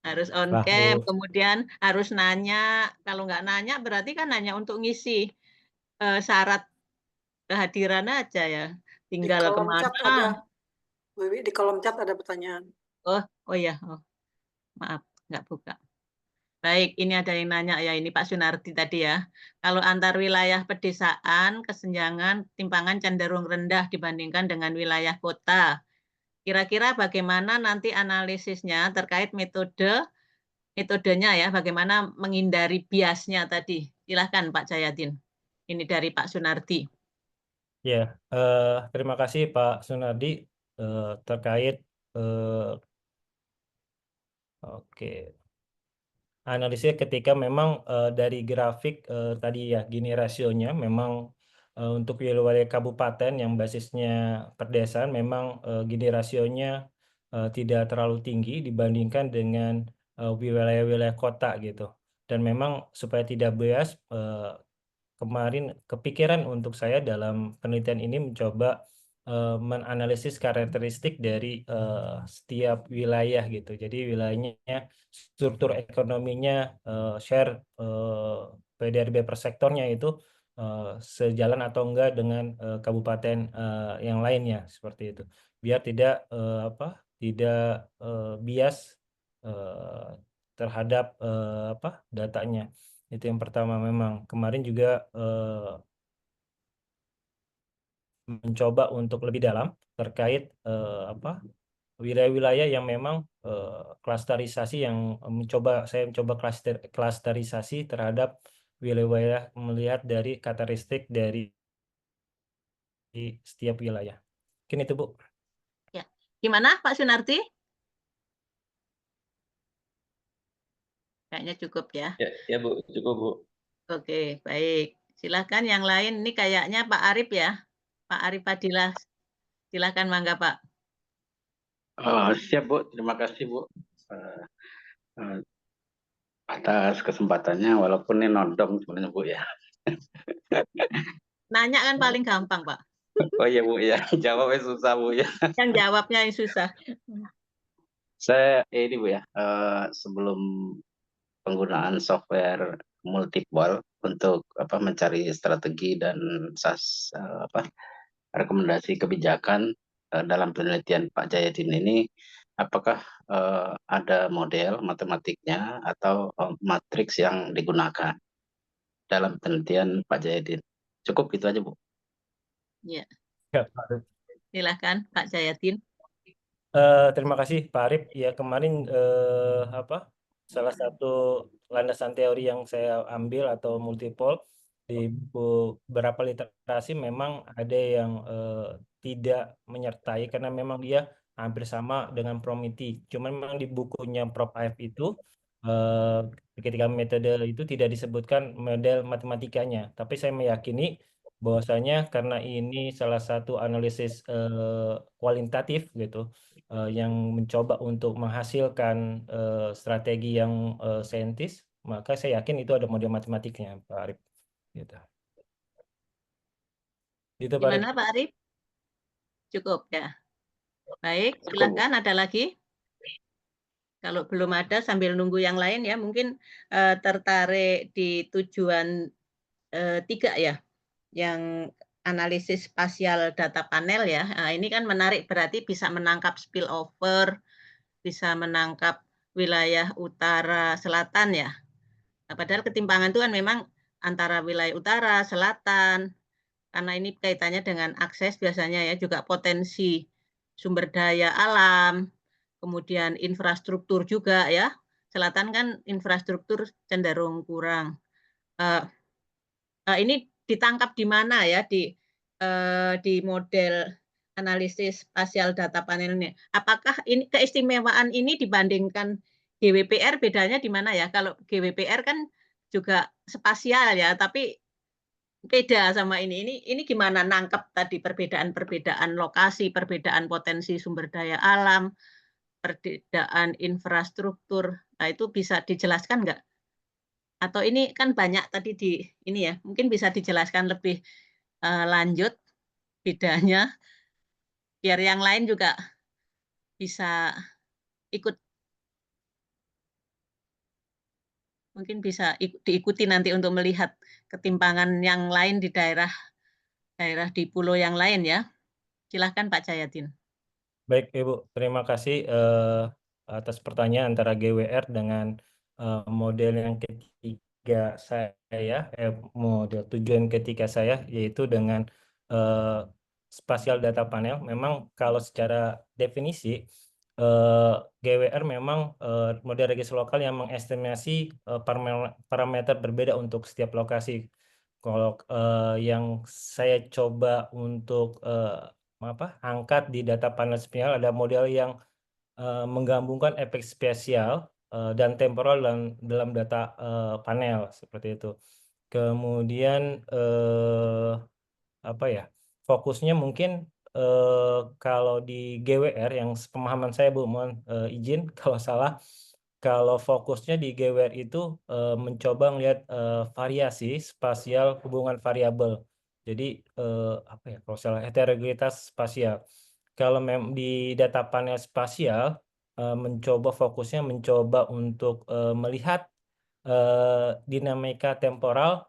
Harus on Lah, cam, Bu. kemudian harus nanya. Kalau nggak nanya berarti kan hanya untuk ngisi syarat kehadiran aja ya. Di Tinggal kolom chat kemana? ada, Wiwi, di kolom chat ada pertanyaan. Oh ya, oh, maaf nggak buka. Baik, ini ada yang nanya ya, ini Pak Sunardi tadi ya. Kalau antar wilayah pedesaan, kesenjangan, timpangan cenderung rendah dibandingkan dengan wilayah kota. Kira-kira bagaimana nanti analisisnya terkait metodenya ya, bagaimana menghindari biasnya tadi. Silahkan Pak Jayadin. Ini dari Pak Sunardi. Ya, terima kasih Pak Sunardi terkait oke. Analisnya ketika memang dari grafik tadi ya gini rasionya memang untuk wilayah kabupaten yang basisnya perdesaan memang gini rasionya tidak terlalu tinggi dibandingkan dengan wilayah-wilayah kota gitu. Dan memang supaya tidak bias kemarin kepikiran untuk saya dalam penelitian ini mencoba menganalisis karakteristik dari setiap wilayah gitu. Jadi wilayahnya struktur ekonominya share PDRB per sektornya itu sejalan atau enggak dengan kabupaten yang lainnya seperti itu. Biar tidak tidak bias eh, terhadap datanya. Itu yang pertama memang. Kemarin juga mencoba untuk lebih dalam terkait wilayah-wilayah yang memang klasterisasi yang saya mencoba klasterisasi terhadap wilayah melihat dari karakteristik dari setiap wilayah. Mungkin itu, Bu. Ya. Gimana Pak Sunardi? Kayaknya cukup ya. Ya Bu, cukup Bu. Oke, baik. Silakan yang lain. Ini kayaknya Pak Arif ya. Pak Arif Fadilah. Silakan mangga Pak. Siap Bu, terima kasih Bu atas kesempatannya, walaupun ini nodong sebenarnya Bu ya. Nanya kan paling gampang Pak. Oh iya Bu ya, jawabnya susah Bu ya. Yang jawabnya yang susah. Saya ini Bu ya, sebelum penggunaan software multipol untuk mencari strategi dan rekomendasi kebijakan dalam penelitian Pak Jayadin ini, apakah ada model matematiknya atau matriks yang digunakan dalam penelitian Pak Jayadin? Cukup gitu aja Bu. Ya, Ya, Pak Arif. silakan Pak Jayadin. Terima kasih Pak Arif. Ya kemarin salah satu landasan teori yang saya ambil atau multipol di beberapa literasi memang ada yang tidak menyertai karena memang dia hampir sama dengan Promiti. Cuman memang di bukunya Prof. Aif itu ketika metode itu tidak disebutkan model matematikanya, tapi saya meyakini bahwasanya karena ini salah satu analisis kualitatif gitu, yang mencoba untuk menghasilkan strategi yang saintis, maka saya yakin itu ada model matematiknya, Pak Arif. Gitu. Gitu, Pak Arif. Gimana Pak Arif? Cukup ya. Baik, Cukup, Bu. silakan ada lagi. Kalau belum ada sambil nunggu yang lain ya, mungkin tertarik di tujuan 3 ya, yang analisis spasial data panel ya. Nah, ini kan menarik, berarti bisa menangkap spillover, bisa menangkap wilayah utara selatan ya. Nah, padahal ketimpangan itu kan memang antara wilayah utara, selatan, karena ini kaitannya dengan akses biasanya ya, juga potensi sumber daya alam, kemudian infrastruktur juga ya. Selatan kan infrastruktur cenderung kurang. Ini ditangkap di mana ya di model analisis spasial data panel ini? Apakah ini keistimewaan ini dibandingkan GWPR bedanya di mana ya? Kalau GWPR kan juga spasial ya, tapi beda sama ini. Ini gimana nangkep tadi perbedaan-perbedaan lokasi, perbedaan potensi sumber daya alam, perbedaan infrastruktur. Nah, itu bisa dijelaskan nggak? Atau ini kan banyak tadi di ini ya, mungkin bisa dijelaskan lebih lanjut bedanya, biar yang lain juga bisa ikut, mungkin bisa diikuti nanti untuk melihat ketimpangan yang lain di daerah di pulau yang lain ya. Silahkan Pak Jayadin. Baik, Ibu. Terima kasih atas pertanyaan antara GWR dengan model yang ketiga saya, model tujuan ketiga saya, yaitu dengan spatial data panel. Memang kalau secara definisi, GWR memang model register lokal yang mengestimasi parameter berbeda untuk setiap lokasi. Kalau yang saya coba untuk angkat di data panel spasial ada model yang menggabungkan efek spasial dan temporal dalam data panel seperti itu. Kemudian fokusnya mungkin kalau di GWR yang pemahaman saya, Bu, mohon izin kalau salah. Kalau fokusnya di GWR itu mencoba melihat variasi spasial hubungan variabel. Jadi kalau salah heterogenitas spasial. Kalau di data panel spasial fokusnya mencoba untuk melihat dinamika temporal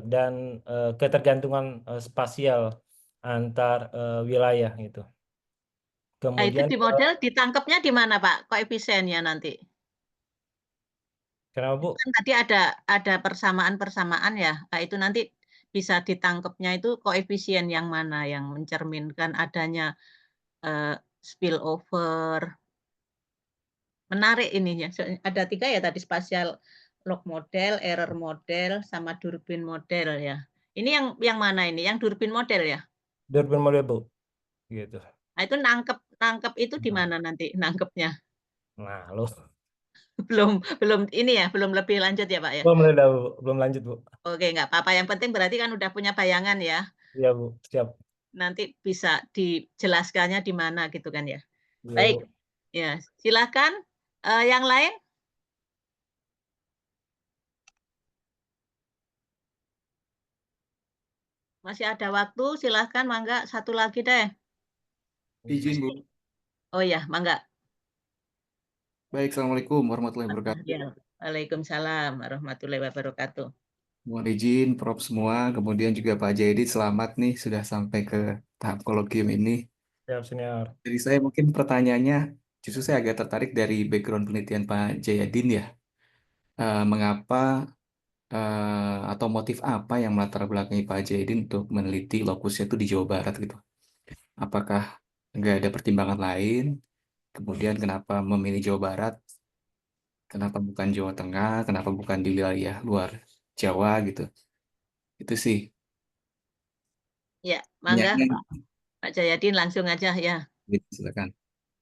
dan ketergantungan spasial antar wilayah gitu. Nah, itu Kemudian di model ditangkapnya di mana Pak koefisiennya nanti? kenapa, Bu? Kan tadi ada persamaan-persamaan ya. Nah, itu nanti bisa ditangkapnya itu koefisien yang mana yang mencerminkan adanya spillover. Menarik ininya. Ada 3 ya tadi, spatial log model, error model, sama Durbin model ya. Ini yang mana ini? Yang Durbin model ya? Durbin model, Bu. Gitu. Nah, itu nangkep itu di mana nanti nangkepnya? Nah, lo belum ini ya, belum lebih lanjut ya Pak ya? belum lanjut, Bu. Oke, nggak apa-apa. Yang penting berarti kan udah punya bayangan ya. Iya, Bu. Siap. Nanti bisa dijelaskannya di mana gitu kan ya. Iya, Baik, Bu. ya silakan yang lain. Masih ada waktu, silahkan mangga satu lagi deh. Izin, Bu. Oh ya, mangga. Baik, Assalamualaikum warahmatullahi wabarakatuh. Ya. Waalaikumsalam warahmatullahi wabarakatuh. Mohon izin, Prof semua, kemudian juga Pak Jayadi, selamat nih sudah sampai ke tahap kolokium ini. Siap, senior. Jadi saya mungkin pertanyaannya, justru saya agak tertarik dari background penelitian Pak Jayadin ya. Mengapa atau motif apa yang melatar belakangi Pak Jayadin untuk meneliti lokusnya itu di Jawa Barat gitu? Apakah nggak ada pertimbangan lain? Kemudian kenapa memilih Jawa Barat? Kenapa bukan Jawa Tengah? Kenapa bukan di wilayah luar Jawa gitu? Itu sih. Ya, mangga Ya, Pak Jayadin langsung aja ya. silakan.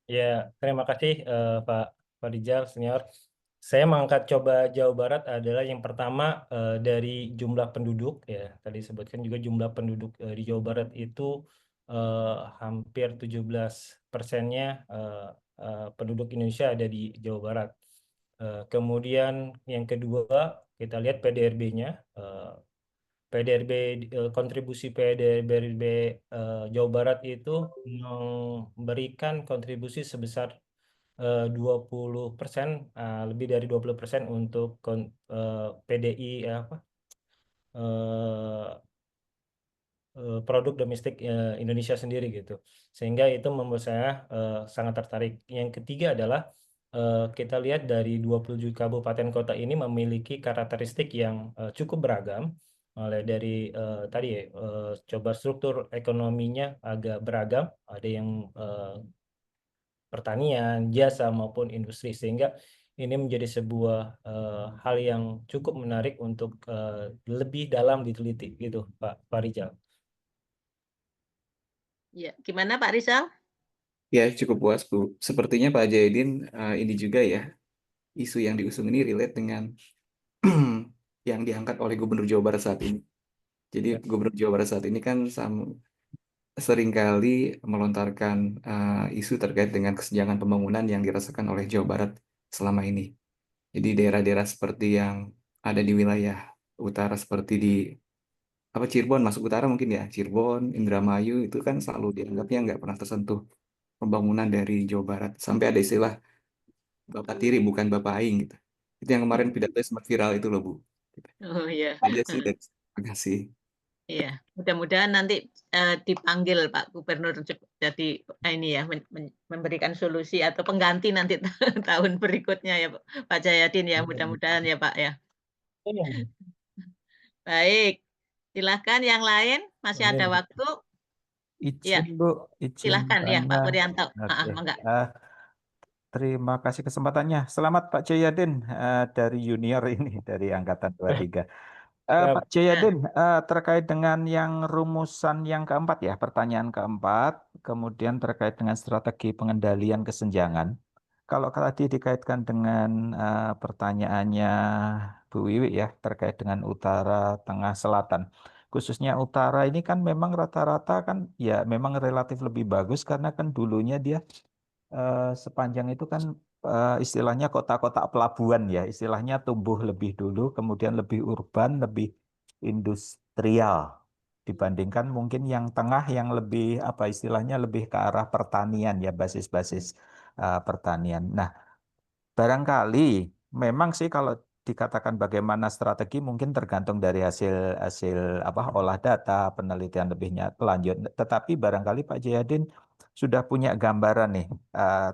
Ya, terima kasih Pak Rijal Senior. Saya mengangkat coba Jawa Barat adalah yang pertama dari jumlah penduduk ya. Tadi disebutkan juga jumlah penduduk di Jawa Barat itu hampir 17%-nya penduduk Indonesia ada di Jawa Barat. Kemudian yang kedua kita lihat PDRB-nya. PDRB kontribusi PDRB Jawa Barat itu memberikan kontribusi sebesar 20%, lebih dari 20% untuk PDI apa produk domestik Indonesia sendiri gitu. Sehingga itu membuat saya sangat tertarik. Yang ketiga adalah kita lihat dari 27 kabupaten kota ini memiliki karakteristik yang cukup beragam. Mulai dari tadi coba struktur ekonominya agak beragam, ada yang pertanian, jasa maupun industri, sehingga ini menjadi sebuah hal yang cukup menarik untuk lebih dalam diteliti gitu Pak Rijal. Ya, gimana Pak Rizal? Ya, cukup puas, Bu. Sepertinya Pak Jayadin ini juga ya, isu yang diusung ini relate dengan yang diangkat oleh Gubernur Jawa Barat saat ini. Jadi Gubernur Jawa Barat saat ini kan seringkali melontarkan isu terkait dengan kesenjangan pembangunan yang dirasakan oleh Jawa Barat selama ini. Jadi daerah-daerah seperti yang ada di wilayah utara seperti di Cirebon masuk utara mungkin ya, Cirebon, Indramayu itu kan selalu dianggapnya nggak pernah tersentuh pembangunan dari Jawa Barat. Sampai ada istilah Bapak Tiri bukan Bapak Aing gitu. Itu yang kemarin pidato sempat viral itu loh Bu. Gitu. Oh iya. Aja sih, terima kasih. Iya, mudah-mudahan nanti dipanggil Pak Gubernur jadi ini ya memberikan solusi atau pengganti nanti tahun berikutnya ya Pak Jayadin ya, mudah-mudahan ya Pak ya. Baik, silakan yang lain masih ada waktu. Ya, Izin Bu, izin silakan ya Pak tanya. Wuryanto. Oke. Mangga. Terima kasih kesempatannya. Selamat Pak Jayadin dari junior ini dari angkatan 23. Pak Jayadin, terkait dengan yang rumusan yang keempat ya, pertanyaan keempat, kemudian terkait dengan strategi pengendalian kesenjangan. Kalau tadi dikaitkan dengan pertanyaannya Bu Wiwi ya, terkait dengan utara, tengah, selatan. Khususnya utara ini kan memang rata-rata kan ya memang relatif lebih bagus karena kan dulunya dia sepanjang itu kan istilahnya kota-kota pelabuhan ya, istilahnya tumbuh lebih dulu, kemudian lebih urban, lebih industrial dibandingkan mungkin yang tengah yang lebih apa istilahnya lebih ke arah pertanian ya, basis-basis pertanian. Nah, barangkali memang sih kalau dikatakan bagaimana strategi mungkin tergantung dari hasil hasil apa olah data, penelitian lebihnya lanjut. Tetapi barangkali Pak Jayadin sudah punya gambaran nih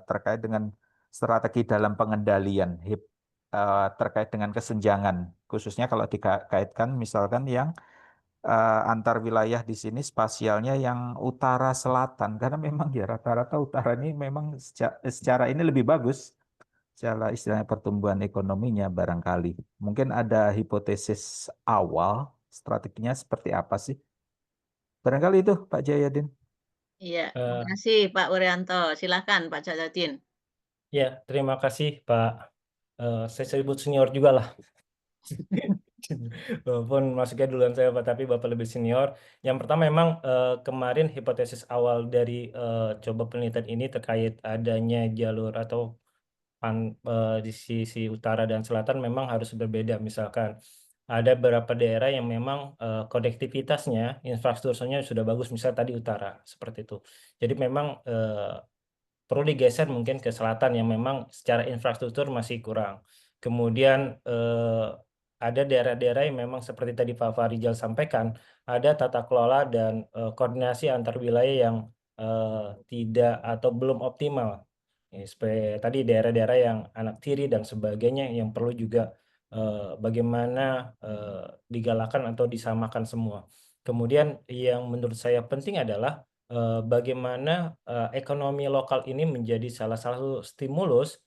terkait dengan strategi dalam pengendalian terkait dengan kesenjangan, khususnya kalau dikaitkan misalkan yang antar wilayah di sini spasialnya yang utara selatan, karena memang ya rata-rata utara ini memang secara ini lebih bagus secara istilahnya pertumbuhan ekonominya barangkali. Mungkin ada hipotesis awal strateginya seperti apa sih? Barangkali itu Pak Jayadin. Iya, terima kasih Pak Wuryanto. Silakan Pak Jayadin. Ya, terima kasih Pak. Saya sebut senior juga lah. Walaupun masuknya duluan saya Pak, tapi Bapak lebih senior. Yang pertama memang kemarin hipotesis awal dari coba penelitian ini terkait adanya jalur atau di sisi utara dan selatan memang harus berbeda. Misalkan ada beberapa daerah yang memang konektivitasnya, infrastrukturnya sudah bagus, misalnya tadi utara, seperti itu. Jadi memang perlu digeser mungkin ke selatan yang memang secara infrastruktur masih kurang. Kemudian ada daerah-daerah yang memang seperti tadi Pak Farijal sampaikan, ada tata kelola dan koordinasi antar wilayah yang tidak atau belum optimal. Ya, seperti tadi daerah-daerah yang anak tiri dan sebagainya yang perlu juga bagaimana digalakan atau disamakan semua. Kemudian yang menurut saya penting adalah bagaimana ekonomi lokal ini menjadi salah satu stimulus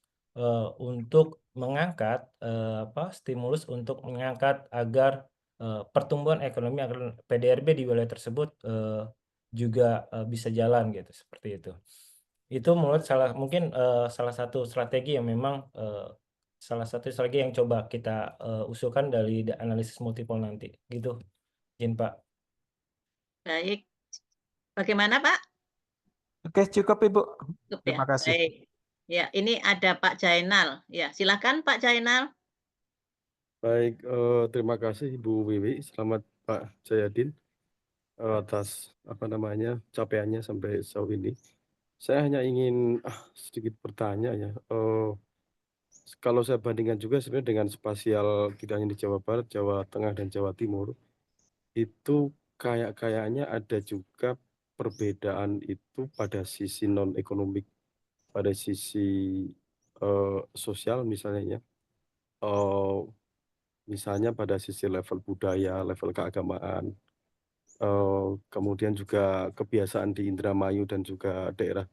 untuk mengangkat stimulus untuk mengangkat agar pertumbuhan ekonomi agar PDRB di wilayah tersebut juga bisa jalan gitu seperti itu. Itu menurut mungkin salah satu strategi yang memang salah satu strategi yang coba kita usulkan dari analisis multiple nanti gitu, Jin Pak. Baik. Bagaimana Pak? Oke, cukup Ibu. Cukup ya. Terima kasih. Baik. Ya, ini ada Pak Jainal. Ya, silakan Pak Jainal. Baik, terima kasih Ibu Wiwi. Selamat Pak Jayadin atas capaiannya sampai sejauh ini. Saya hanya ingin sedikit bertanya ya. Kalau saya bandingkan juga sebenarnya dengan spasial tidak hanya di Jawa Barat, Jawa Tengah dan Jawa Timur, itu kayaknya ada juga perbedaan itu pada sisi non ekonomik, pada sisi sosial misalnya ya. Misalnya pada sisi level budaya, level keagamaan, kemudian juga kebiasaan di Indramayu dan juga daerah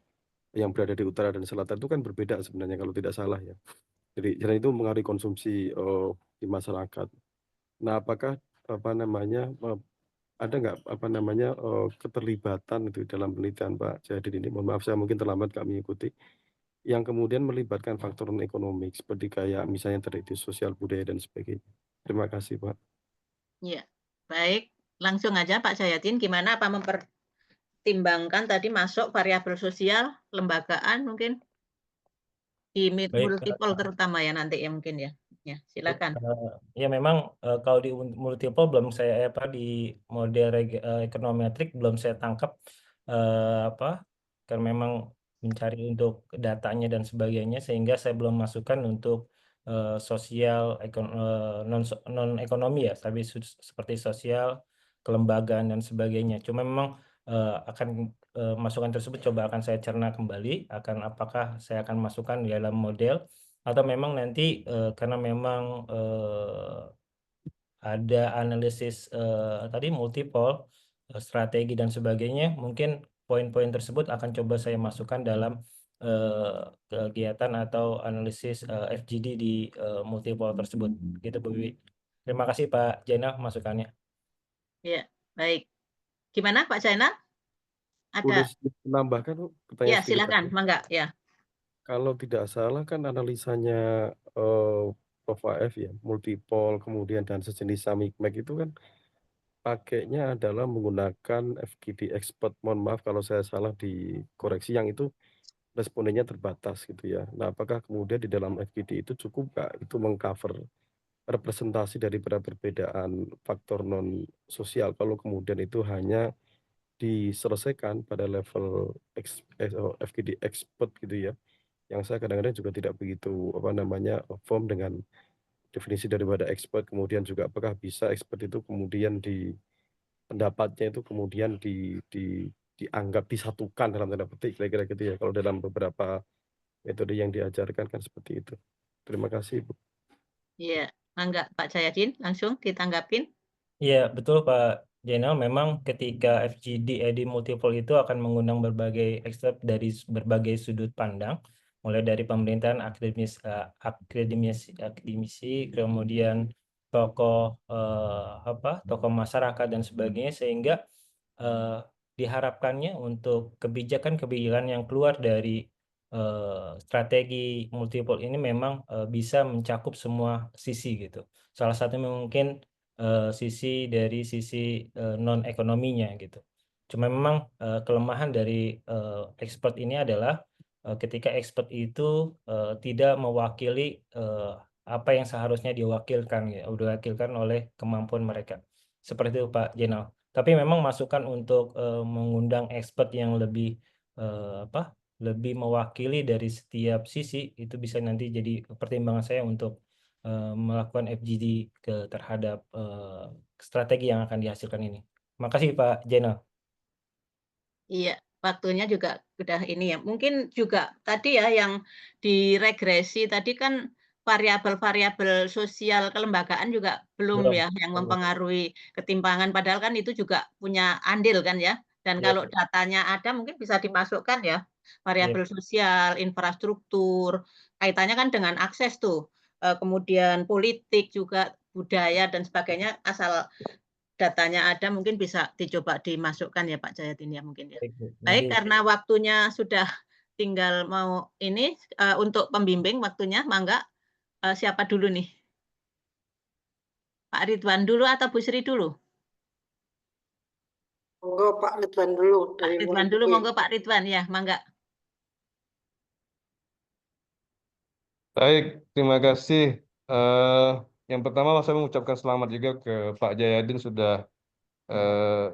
yang berada di utara dan selatan itu kan berbeda sebenarnya kalau tidak salah ya. Jadi itu mengaruhi konsumsi di masyarakat. Nah, apakah ada nggak keterlibatan itu dalam penelitian Pak Jayadin ini? Mohon maaf saya mungkin terlambat kami ikuti. Yang kemudian melibatkan faktor non ekonomik seperti kayak misalnya tradisi sosial budaya dan sebagainya. Terima kasih Pak. Ya, baik. Langsung aja Pak Jayadin, gimana apa mempertimbangkan tadi masuk variabel sosial, lembagaan mungkin di multiple terutama ya nanti ya mungkin ya. Ya, silakan. Ya memang kalau di multiple belum saya di model ekonometrik belum saya tangkap karena memang mencari untuk datanya dan sebagainya sehingga saya belum masukkan untuk sosial non ekonomi ya, tapi seperti sosial, kelembagaan dan sebagainya. Cuma memang akan masukan tersebut coba akan saya cerna kembali, apakah saya akan masukkan di dalam model atau memang nanti karena memang ada analisis tadi multiple strategi dan sebagainya, mungkin poin-poin tersebut akan coba saya masukkan dalam kegiatan atau analisis FGD di multiple tersebut gitu Bu Wiwi. Terima kasih Pak Jainal masukannya. Ya, baik. Gimana Pak Jainal? Boleh Ada menambahkan pertanyaan ya, sedikit silakan, lagi? mangga ya. Kalau tidak salah kan analisanya Prof AF ya, multiple kemudian dan sejenis Samikmek itu kan pakainya adalah menggunakan FGD expert. Mohon maaf kalau saya salah dikoreksi, yang itu respondennya terbatas gitu ya. Nah, apakah kemudian di dalam FGD itu cukup nggak itu mengcover representasi daripada perbedaan faktor non sosial kalau kemudian itu hanya diselesaikan pada level FGD expert gitu ya, yang saya kadang-kadang juga tidak begitu firm dengan definisi daripada expert. Kemudian juga apakah bisa expert itu kemudian pendapatnya itu kemudian dianggap disatukan dalam tanda petik kira-kira gitu ya, kalau dalam beberapa metode yang diajarkan kan seperti itu. Terima kasih Bu. Iya, mangga Pak Jayadin langsung ditanggapin. Iya, betul Pak Jainal. Memang ketika FGD di multiple itu akan mengundang berbagai expert dari berbagai sudut pandang, mulai dari pemerintahan, akademisi, kemudian tokoh tokoh masyarakat dan sebagainya, sehingga diharapkannya untuk kebijakan-kebijakan yang keluar dari strategi multiple ini memang bisa mencakup semua sisi gitu. Salah satunya mungkin sisi dari sisi non ekonominya gitu. Cuma memang kelemahan dari expert ini adalah ketika expert itu tidak mewakili apa yang seharusnya diwakilkan oleh kemampuan mereka. Seperti itu Pak Jenal. Tapi memang masukan untuk mengundang expert yang lebih lebih mewakili dari setiap sisi itu bisa nanti jadi pertimbangan saya untuk melakukan FGD terhadap strategi yang akan dihasilkan ini. Makasih Pak Jenal. Iya, waktunya juga sudah ini ya. Mungkin juga tadi ya yang diregresi tadi kan variabel-variabel sosial kelembagaan juga belum ya yang mempengaruhi ketimpangan, padahal kan itu juga punya andil kan ya. Dan kalau datanya ada mungkin bisa dimasukkan ya variabel sosial, infrastruktur, kaitannya kan dengan akses tuh. Kemudian politik juga, budaya dan sebagainya, asal datanya ada mungkin bisa dicoba dimasukkan ya Pak Jayadin ya mungkin ya. Baik, karena waktunya sudah tinggal mau ini untuk pembimbing waktunya, mangga. Siapa dulu nih? Pak Ridwan dulu atau Bu Sri dulu? Monggo Pak Ridwan dulu Pak dari Ridwan dulu, monggo Pak Ridwan ya, mangga. Baik, terima kasih. Yang pertama saya mengucapkan selamat juga ke Pak Jayadin sudah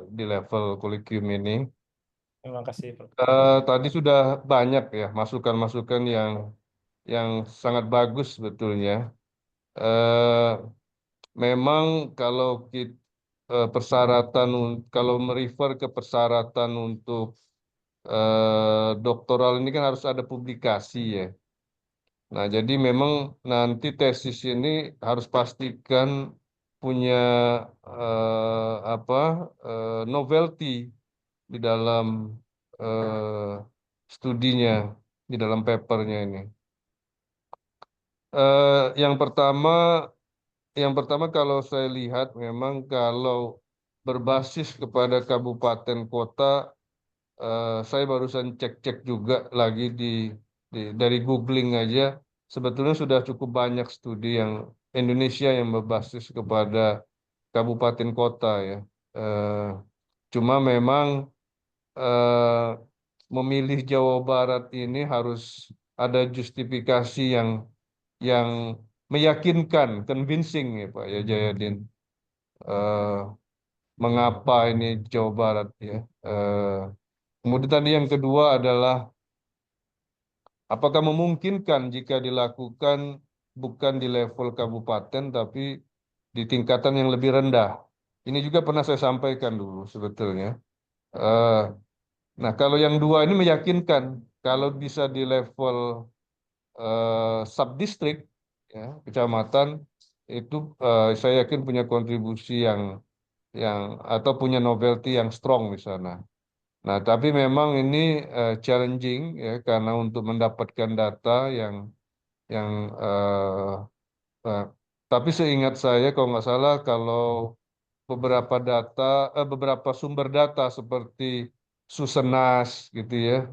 di level kurikulum ini. Terima kasih, Prof. Tadi sudah banyak ya masukan-masukan yang sangat bagus sebetulnya. Memang kalau kita persyaratan kalau merefer ke persyaratan untuk doktoral ini kan harus ada publikasi ya. Nah, jadi memang nanti tesis ini harus pastikan punya novelty di dalam studinya, di dalam papernya ini. Yang pertama kalau saya lihat memang kalau berbasis kepada kabupaten kota, saya barusan cek-cek juga lagi dari googling aja, sebetulnya sudah cukup banyak studi yang Indonesia yang berbasis kepada kabupaten kota ya. Cuma memang memilih Jawa Barat ini harus ada justifikasi yang meyakinkan, convincing ya Pak ya Jayadin. Mengapa ini Jawa Barat ya? Kemudian tadi yang kedua adalah apakah memungkinkan jika dilakukan bukan di level kabupaten tapi di tingkatan yang lebih rendah? Ini juga pernah saya sampaikan dulu sebetulnya. Nah, kalau yang dua ini meyakinkan kalau bisa di level subdistrik, ya, kecamatan itu saya yakin punya kontribusi yang atau punya novelty yang strong di sana. Nah, tapi memang ini challenging ya karena untuk mendapatkan data yang tapi seingat saya kalau nggak salah kalau beberapa sumber data seperti Susenas gitu ya,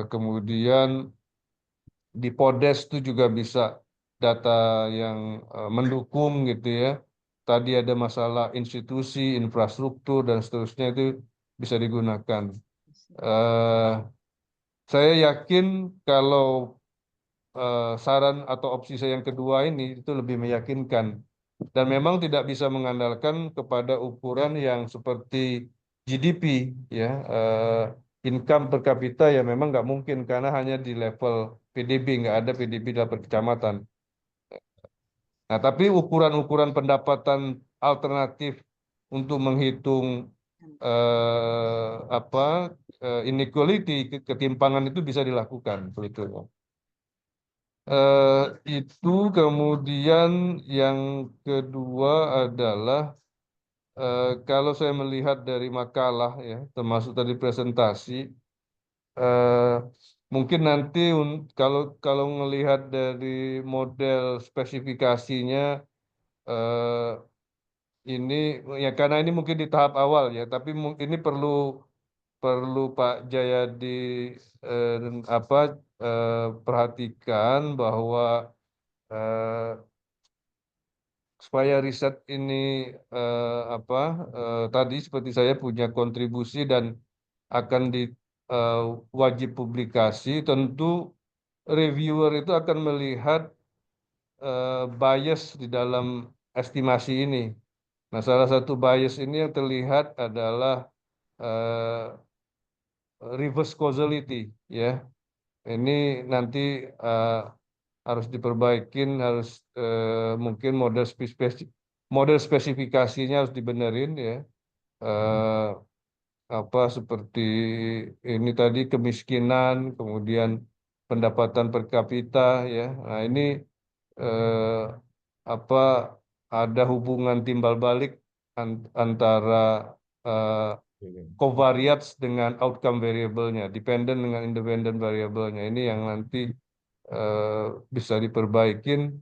kemudian di Podes itu juga bisa data yang mendukung gitu ya. Tadi ada masalah institusi, infrastruktur dan seterusnya itu bisa digunakan. Saya yakin kalau saran atau opsi saya yang kedua ini itu lebih meyakinkan dan memang tidak bisa mengandalkan kepada ukuran yang seperti GDP ya, income per kapita ya memang nggak mungkin karena hanya di level PDB, nggak ada PDB dapat kecamatan. Nah, tapi ukuran-ukuran pendapatan alternatif untuk menghitung inequality, ketimpangan itu bisa dilakukan begitu. Itu kemudian yang kedua adalah kalau saya melihat dari makalah ya, termasuk tadi presentasi, mungkin nanti kalau melihat dari model spesifikasinya ini ya karena ini mungkin di tahap awal ya, tapi ini perlu Pak Jayadi perhatikan bahwa supaya riset ini tadi seperti saya punya kontribusi dan akan wajib publikasi, tentu reviewer itu akan melihat bias di dalam estimasi ini. Nah, salah satu bias ini yang terlihat adalah reverse causality, ya. Ini nanti harus diperbaikin, harus mungkin model spesifikasinya harus dibenerin, ya. Seperti ini tadi kemiskinan, kemudian pendapatan per kapita, ya. Nah, ini ada hubungan timbal balik antara covariates dengan outcome variable-nya, dependent dengan independent variable-nya. Ini yang nanti bisa diperbaikin.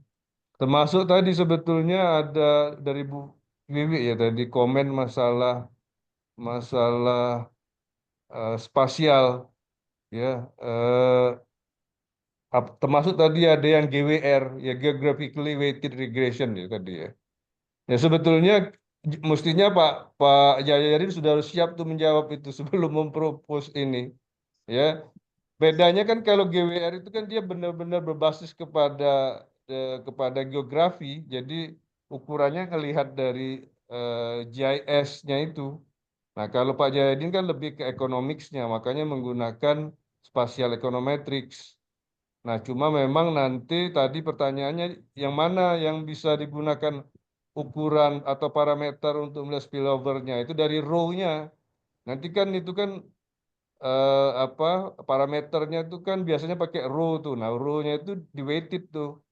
Termasuk tadi sebetulnya ada dari Bu Wiwi ya tadi komen masalah spasial ya, termasuk tadi ada yang GWR, ya geographically weighted regression ya tadi ya. Ya sebetulnya mestinya Pak Jayadin sudah harus siap tuh menjawab itu sebelum mempropos ini. Ya, bedanya kan kalau GWR itu kan dia benar-benar berbasis kepada geografi, jadi ukurannya ngelihat dari GIS-nya itu. Nah, kalau Pak Jayadin kan lebih ke economics-nya, makanya menggunakan spatial econometrics. Nah, cuma memang nanti tadi pertanyaannya yang mana yang bisa digunakan ukuran atau parameter untuk melihat spillover-nya itu dari row-nya. Nanti kan itu kan parameternya itu kan biasanya pakai row tuh. Nah, row-nya itu di-weighted tuh.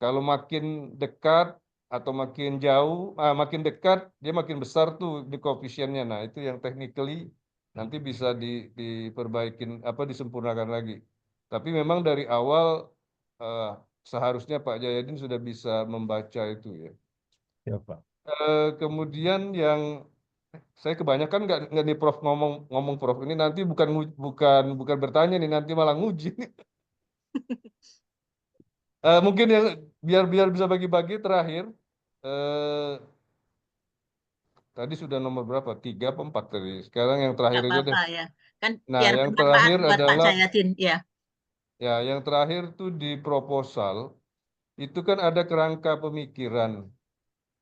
Kalau makin dekat atau makin jauh, makin dekat dia makin besar tuh di koefisiennya. Nah, itu yang technically nanti bisa diperbaikin disempurnakan lagi. Tapi memang dari awal eh, seharusnya Pak Jayadin sudah bisa membaca itu ya. Ya, Pak. Kemudian yang saya kebanyakan nggak nih Prof ngomong Prof ini nanti bukan bertanya nih nanti malah nguji. Mungkin yang biar bisa bagi-bagi terakhir. Tadi sudah nomor berapa? 3 apa 4 tadi. Sekarang yang terakhir Nggak aja deh. apa-apa ya. Kan Nah, biar yang bermanfaat terakhir buat Pak adalah Jayadin. Ya. ya yang terakhir tuh di proposal itu kan ada kerangka pemikiran.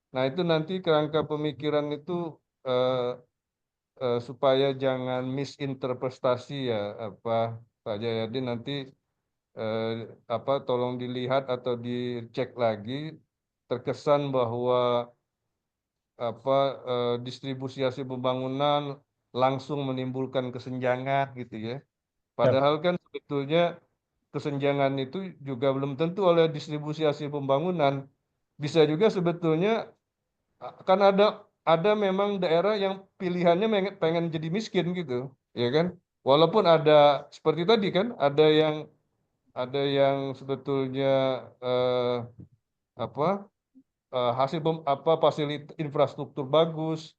Nah, itu nanti kerangka pemikiran itu supaya jangan misinterpretasi ya Pak Jayadin nanti tolong dilihat atau dicek lagi terkesan bahwa distribusi hasil pembangunan langsung menimbulkan kesenjangan gitu ya. Padahal kan sebetulnya kesenjangan itu juga belum tentu oleh distribusi hasil pembangunan. Bisa juga sebetulnya kan ada memang daerah yang pilihannya pengen jadi miskin gitu, ya kan? Walaupun ada seperti tadi kan, ada yang sebetulnya eh, apa fasilitas infrastruktur bagus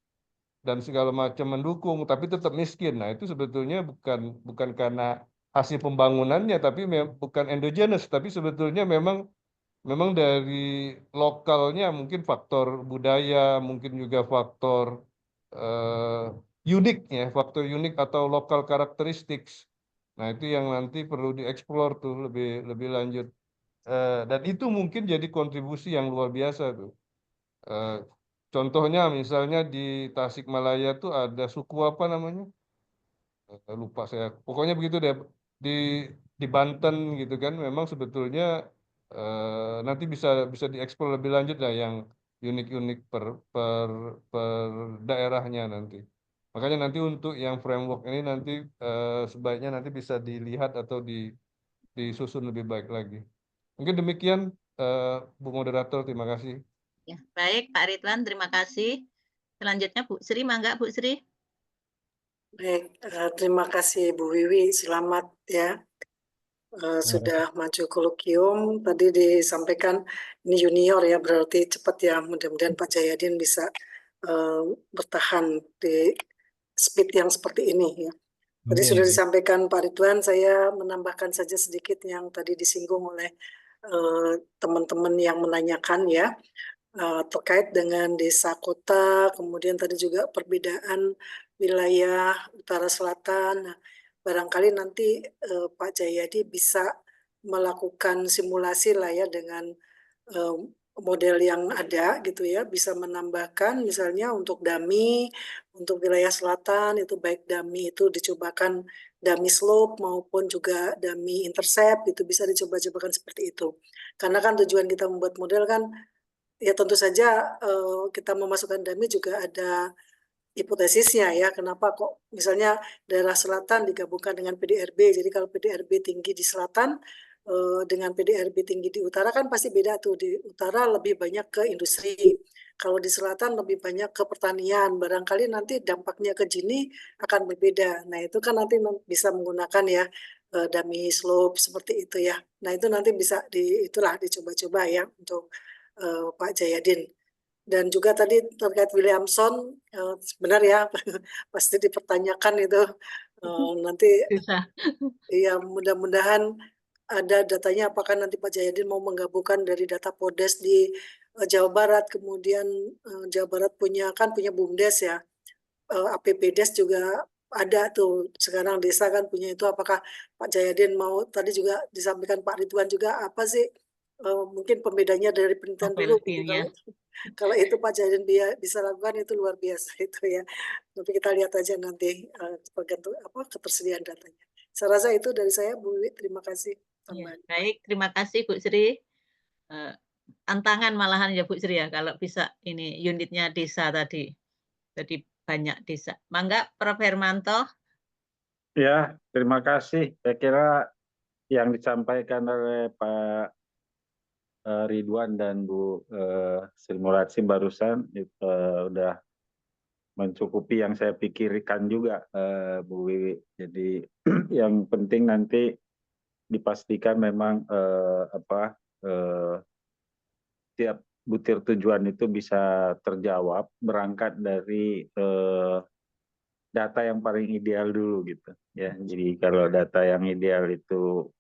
dan segala macam mendukung, tapi tetap miskin. Nah itu sebetulnya bukan karena hasil pembangunannya, tapi bukan endogenous, tapi sebetulnya memang dari lokalnya mungkin faktor budaya, mungkin juga faktor unik ya, faktor unik atau lokal karakteristik. Nah itu yang nanti perlu dieksplor tuh lebih lanjut. Dan itu mungkin jadi kontribusi yang luar biasa tuh. Contohnya misalnya di Tasikmalaya tuh ada suku apa namanya? Lupa saya. Pokoknya begitu deh. Di di Banten gitu kan, memang sebetulnya nanti bisa dieksplor lebih lanjut lah yang unik-unik per daerahnya nanti. Makanya nanti untuk yang framework ini nanti sebaiknya nanti bisa dilihat atau disusun lebih baik lagi. Mungkin demikian, Bu Moderator. Terima kasih. Ya, baik Pak Ridwan, terima kasih. Selanjutnya Bu Sri, mangga Bu Sri. Baik, terima kasih Bu Wiwi. Selamat ya. Sudah maju kolokium. Tadi disampaikan ini junior ya, berarti cepat ya. Mudah-mudahan Pak Jayadin bisa bertahan di speed yang seperti ini ya. Tadi sudah disampaikan Pak Ridwan, saya menambahkan saja sedikit yang tadi disinggung oleh teman-teman yang menanyakan ya, terkait dengan desa kota, kemudian tadi juga perbedaan wilayah utara selatan. Nah, barangkali nanti Pak Jayadi bisa melakukan simulasi lah ya dengan model yang ada gitu ya, bisa menambahkan misalnya untuk dummy, untuk wilayah selatan itu baik dummy itu dicobakan dummy slope maupun juga dummy intercept itu bisa dicoba-cobakan seperti itu. Karena kan tujuan kita membuat model kan ya tentu saja kita memasukkan dummy juga ada hipotesisnya ya, kenapa kok misalnya daerah selatan digabungkan dengan PDRB, jadi kalau PDRB tinggi di selatan dengan PDRB tinggi di utara kan pasti beda tuh, di utara lebih banyak ke industri, kalau di selatan lebih banyak ke pertanian, barangkali nanti dampaknya ke Gini akan berbeda. Nah itu kan nanti bisa menggunakan ya dummy slope seperti itu ya. Nah itu nanti bisa itulah dicoba-coba ya untuk Pak Jayadin. Dan juga tadi terkait Williamson, benar ya, pasti dipertanyakan itu Nanti Susah. ya mudah-mudahan ada datanya, apakah nanti Pak Jayadin mau menggabungkan dari data Podes di Jawa Barat, kemudian Jawa Barat punya BUMDes ya, APBDes juga ada tuh sekarang, desa kan punya itu. Apakah Pak Jayadin mau, tadi juga disampaikan Pak Ridwan juga, apa sih mungkin pembedanya dari penelitian dulu gitu. Kalau itu Pak Jayadin bisa lakukan, itu luar biasa itu ya. Tapi kita lihat aja nanti tergantung ketersediaan datanya. Saya rasa itu dari saya, Bu Wiwi. Terima kasih. Ya, baik, terima kasih Bu Sri. Tantangan malahan ya Bu Sri ya, kalau bisa ini unitnya desa tadi. Jadi banyak desa. Mangga, Prof. Hermanto. Ya, terima kasih. Saya kira yang disampaikan oleh Pak Ridwan dan Bu Sri Mulatsi barusan itu udah mencukupi yang saya pikirkan juga, Bu Wiwi. Jadi yang penting nanti dipastikan memang tiap butir tujuan itu bisa terjawab berangkat dari data yang paling ideal dulu gitu ya. Jadi kalau data yang ideal itu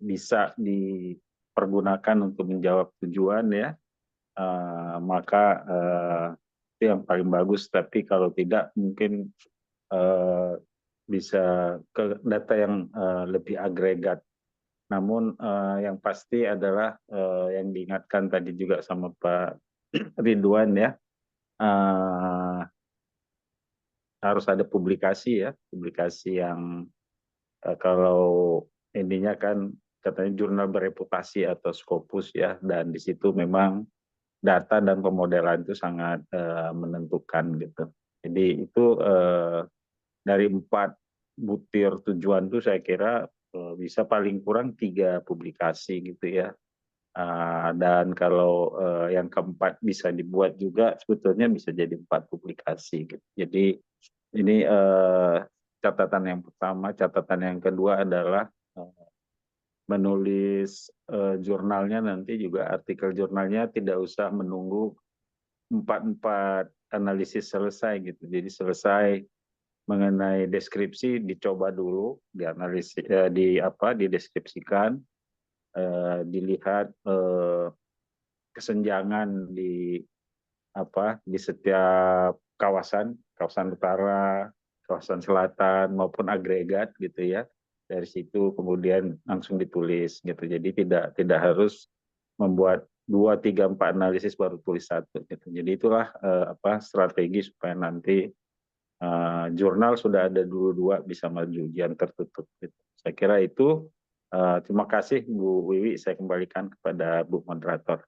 bisa dipergunakan untuk menjawab tujuan ya, maka itu yang paling bagus. Tapi kalau tidak, mungkin bisa ke data yang lebih agregat. Namun yang pasti adalah yang diingatkan tadi juga sama Pak Ridwan ya, harus ada publikasi ya, publikasi yang kalau ininya kan katanya jurnal bereputasi atau Scopus ya, dan di situ memang data dan pemodelan itu sangat menentukan gitu. Jadi itu dari 4 butir tujuan itu saya kira bisa paling kurang 3 publikasi gitu ya. Dan kalau yang keempat bisa dibuat juga, sebetulnya bisa jadi 4 publikasi gitu. Jadi ini catatan yang pertama. Catatan yang kedua adalah menulis jurnalnya nanti juga, artikel jurnalnya tidak usah menunggu 4 analisis selesai gitu. Jadi selesai mengenai deskripsi, dicoba dulu, dianalisis, dideskripsikan, dilihat kesenjangan di setiap kawasan utara, kawasan selatan maupun agregat gitu ya. Dari situ kemudian langsung ditulis gitu. Jadi tidak harus membuat 2, 3, 4 analisis baru tulis 1 gitu. Jadi itulah strategi supaya nanti jurnal sudah ada dulu 2 bisa maju ujian tertutup gitu. Saya kira itu. Terima kasih Bu Wiwi, saya kembalikan kepada Bu Moderator.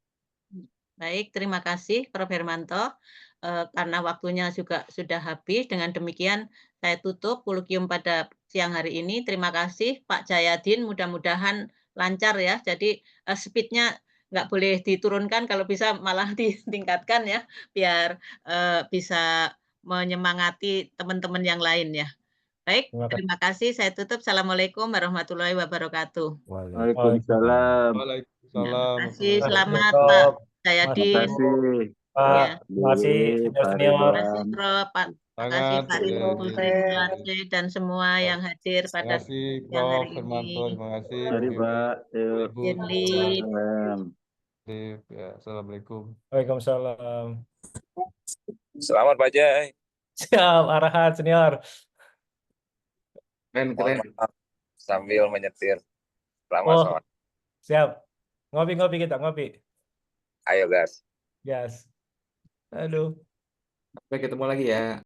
Baik, terima kasih Prof. Hermanto. Karena waktunya juga sudah habis, dengan demikian saya tutup kolokium pada siang hari ini. Terima kasih Pak Jayadin, mudah-mudahan lancar ya. Jadi speed-nya nggak boleh diturunkan, kalau bisa malah ditingkatkan ya, biar bisa menyemangati teman-teman yang lain ya. Baik, terima kasih. Saya tutup. Assalamualaikum warahmatullahi wabarakatuh. Waalaikumsalam. Terima kasih. Selamat Pak Jayadin. Terima kasih Pak Terima kasih Prof. Terima kasih Pak Semangat, Ridwan dan semua yang hadir pada siang hari ini. Terima kasih. Mari Pak. Assalamualaikum. Waalaikumsalam. Selamat Pak Jay. Siap, arahan senior. Keren. Sambil menyetir. Selamat sore. Siap. Ngopi kita, ngopi. Ayo gas. Gas. Aduh. Sampai ketemu lagi ya.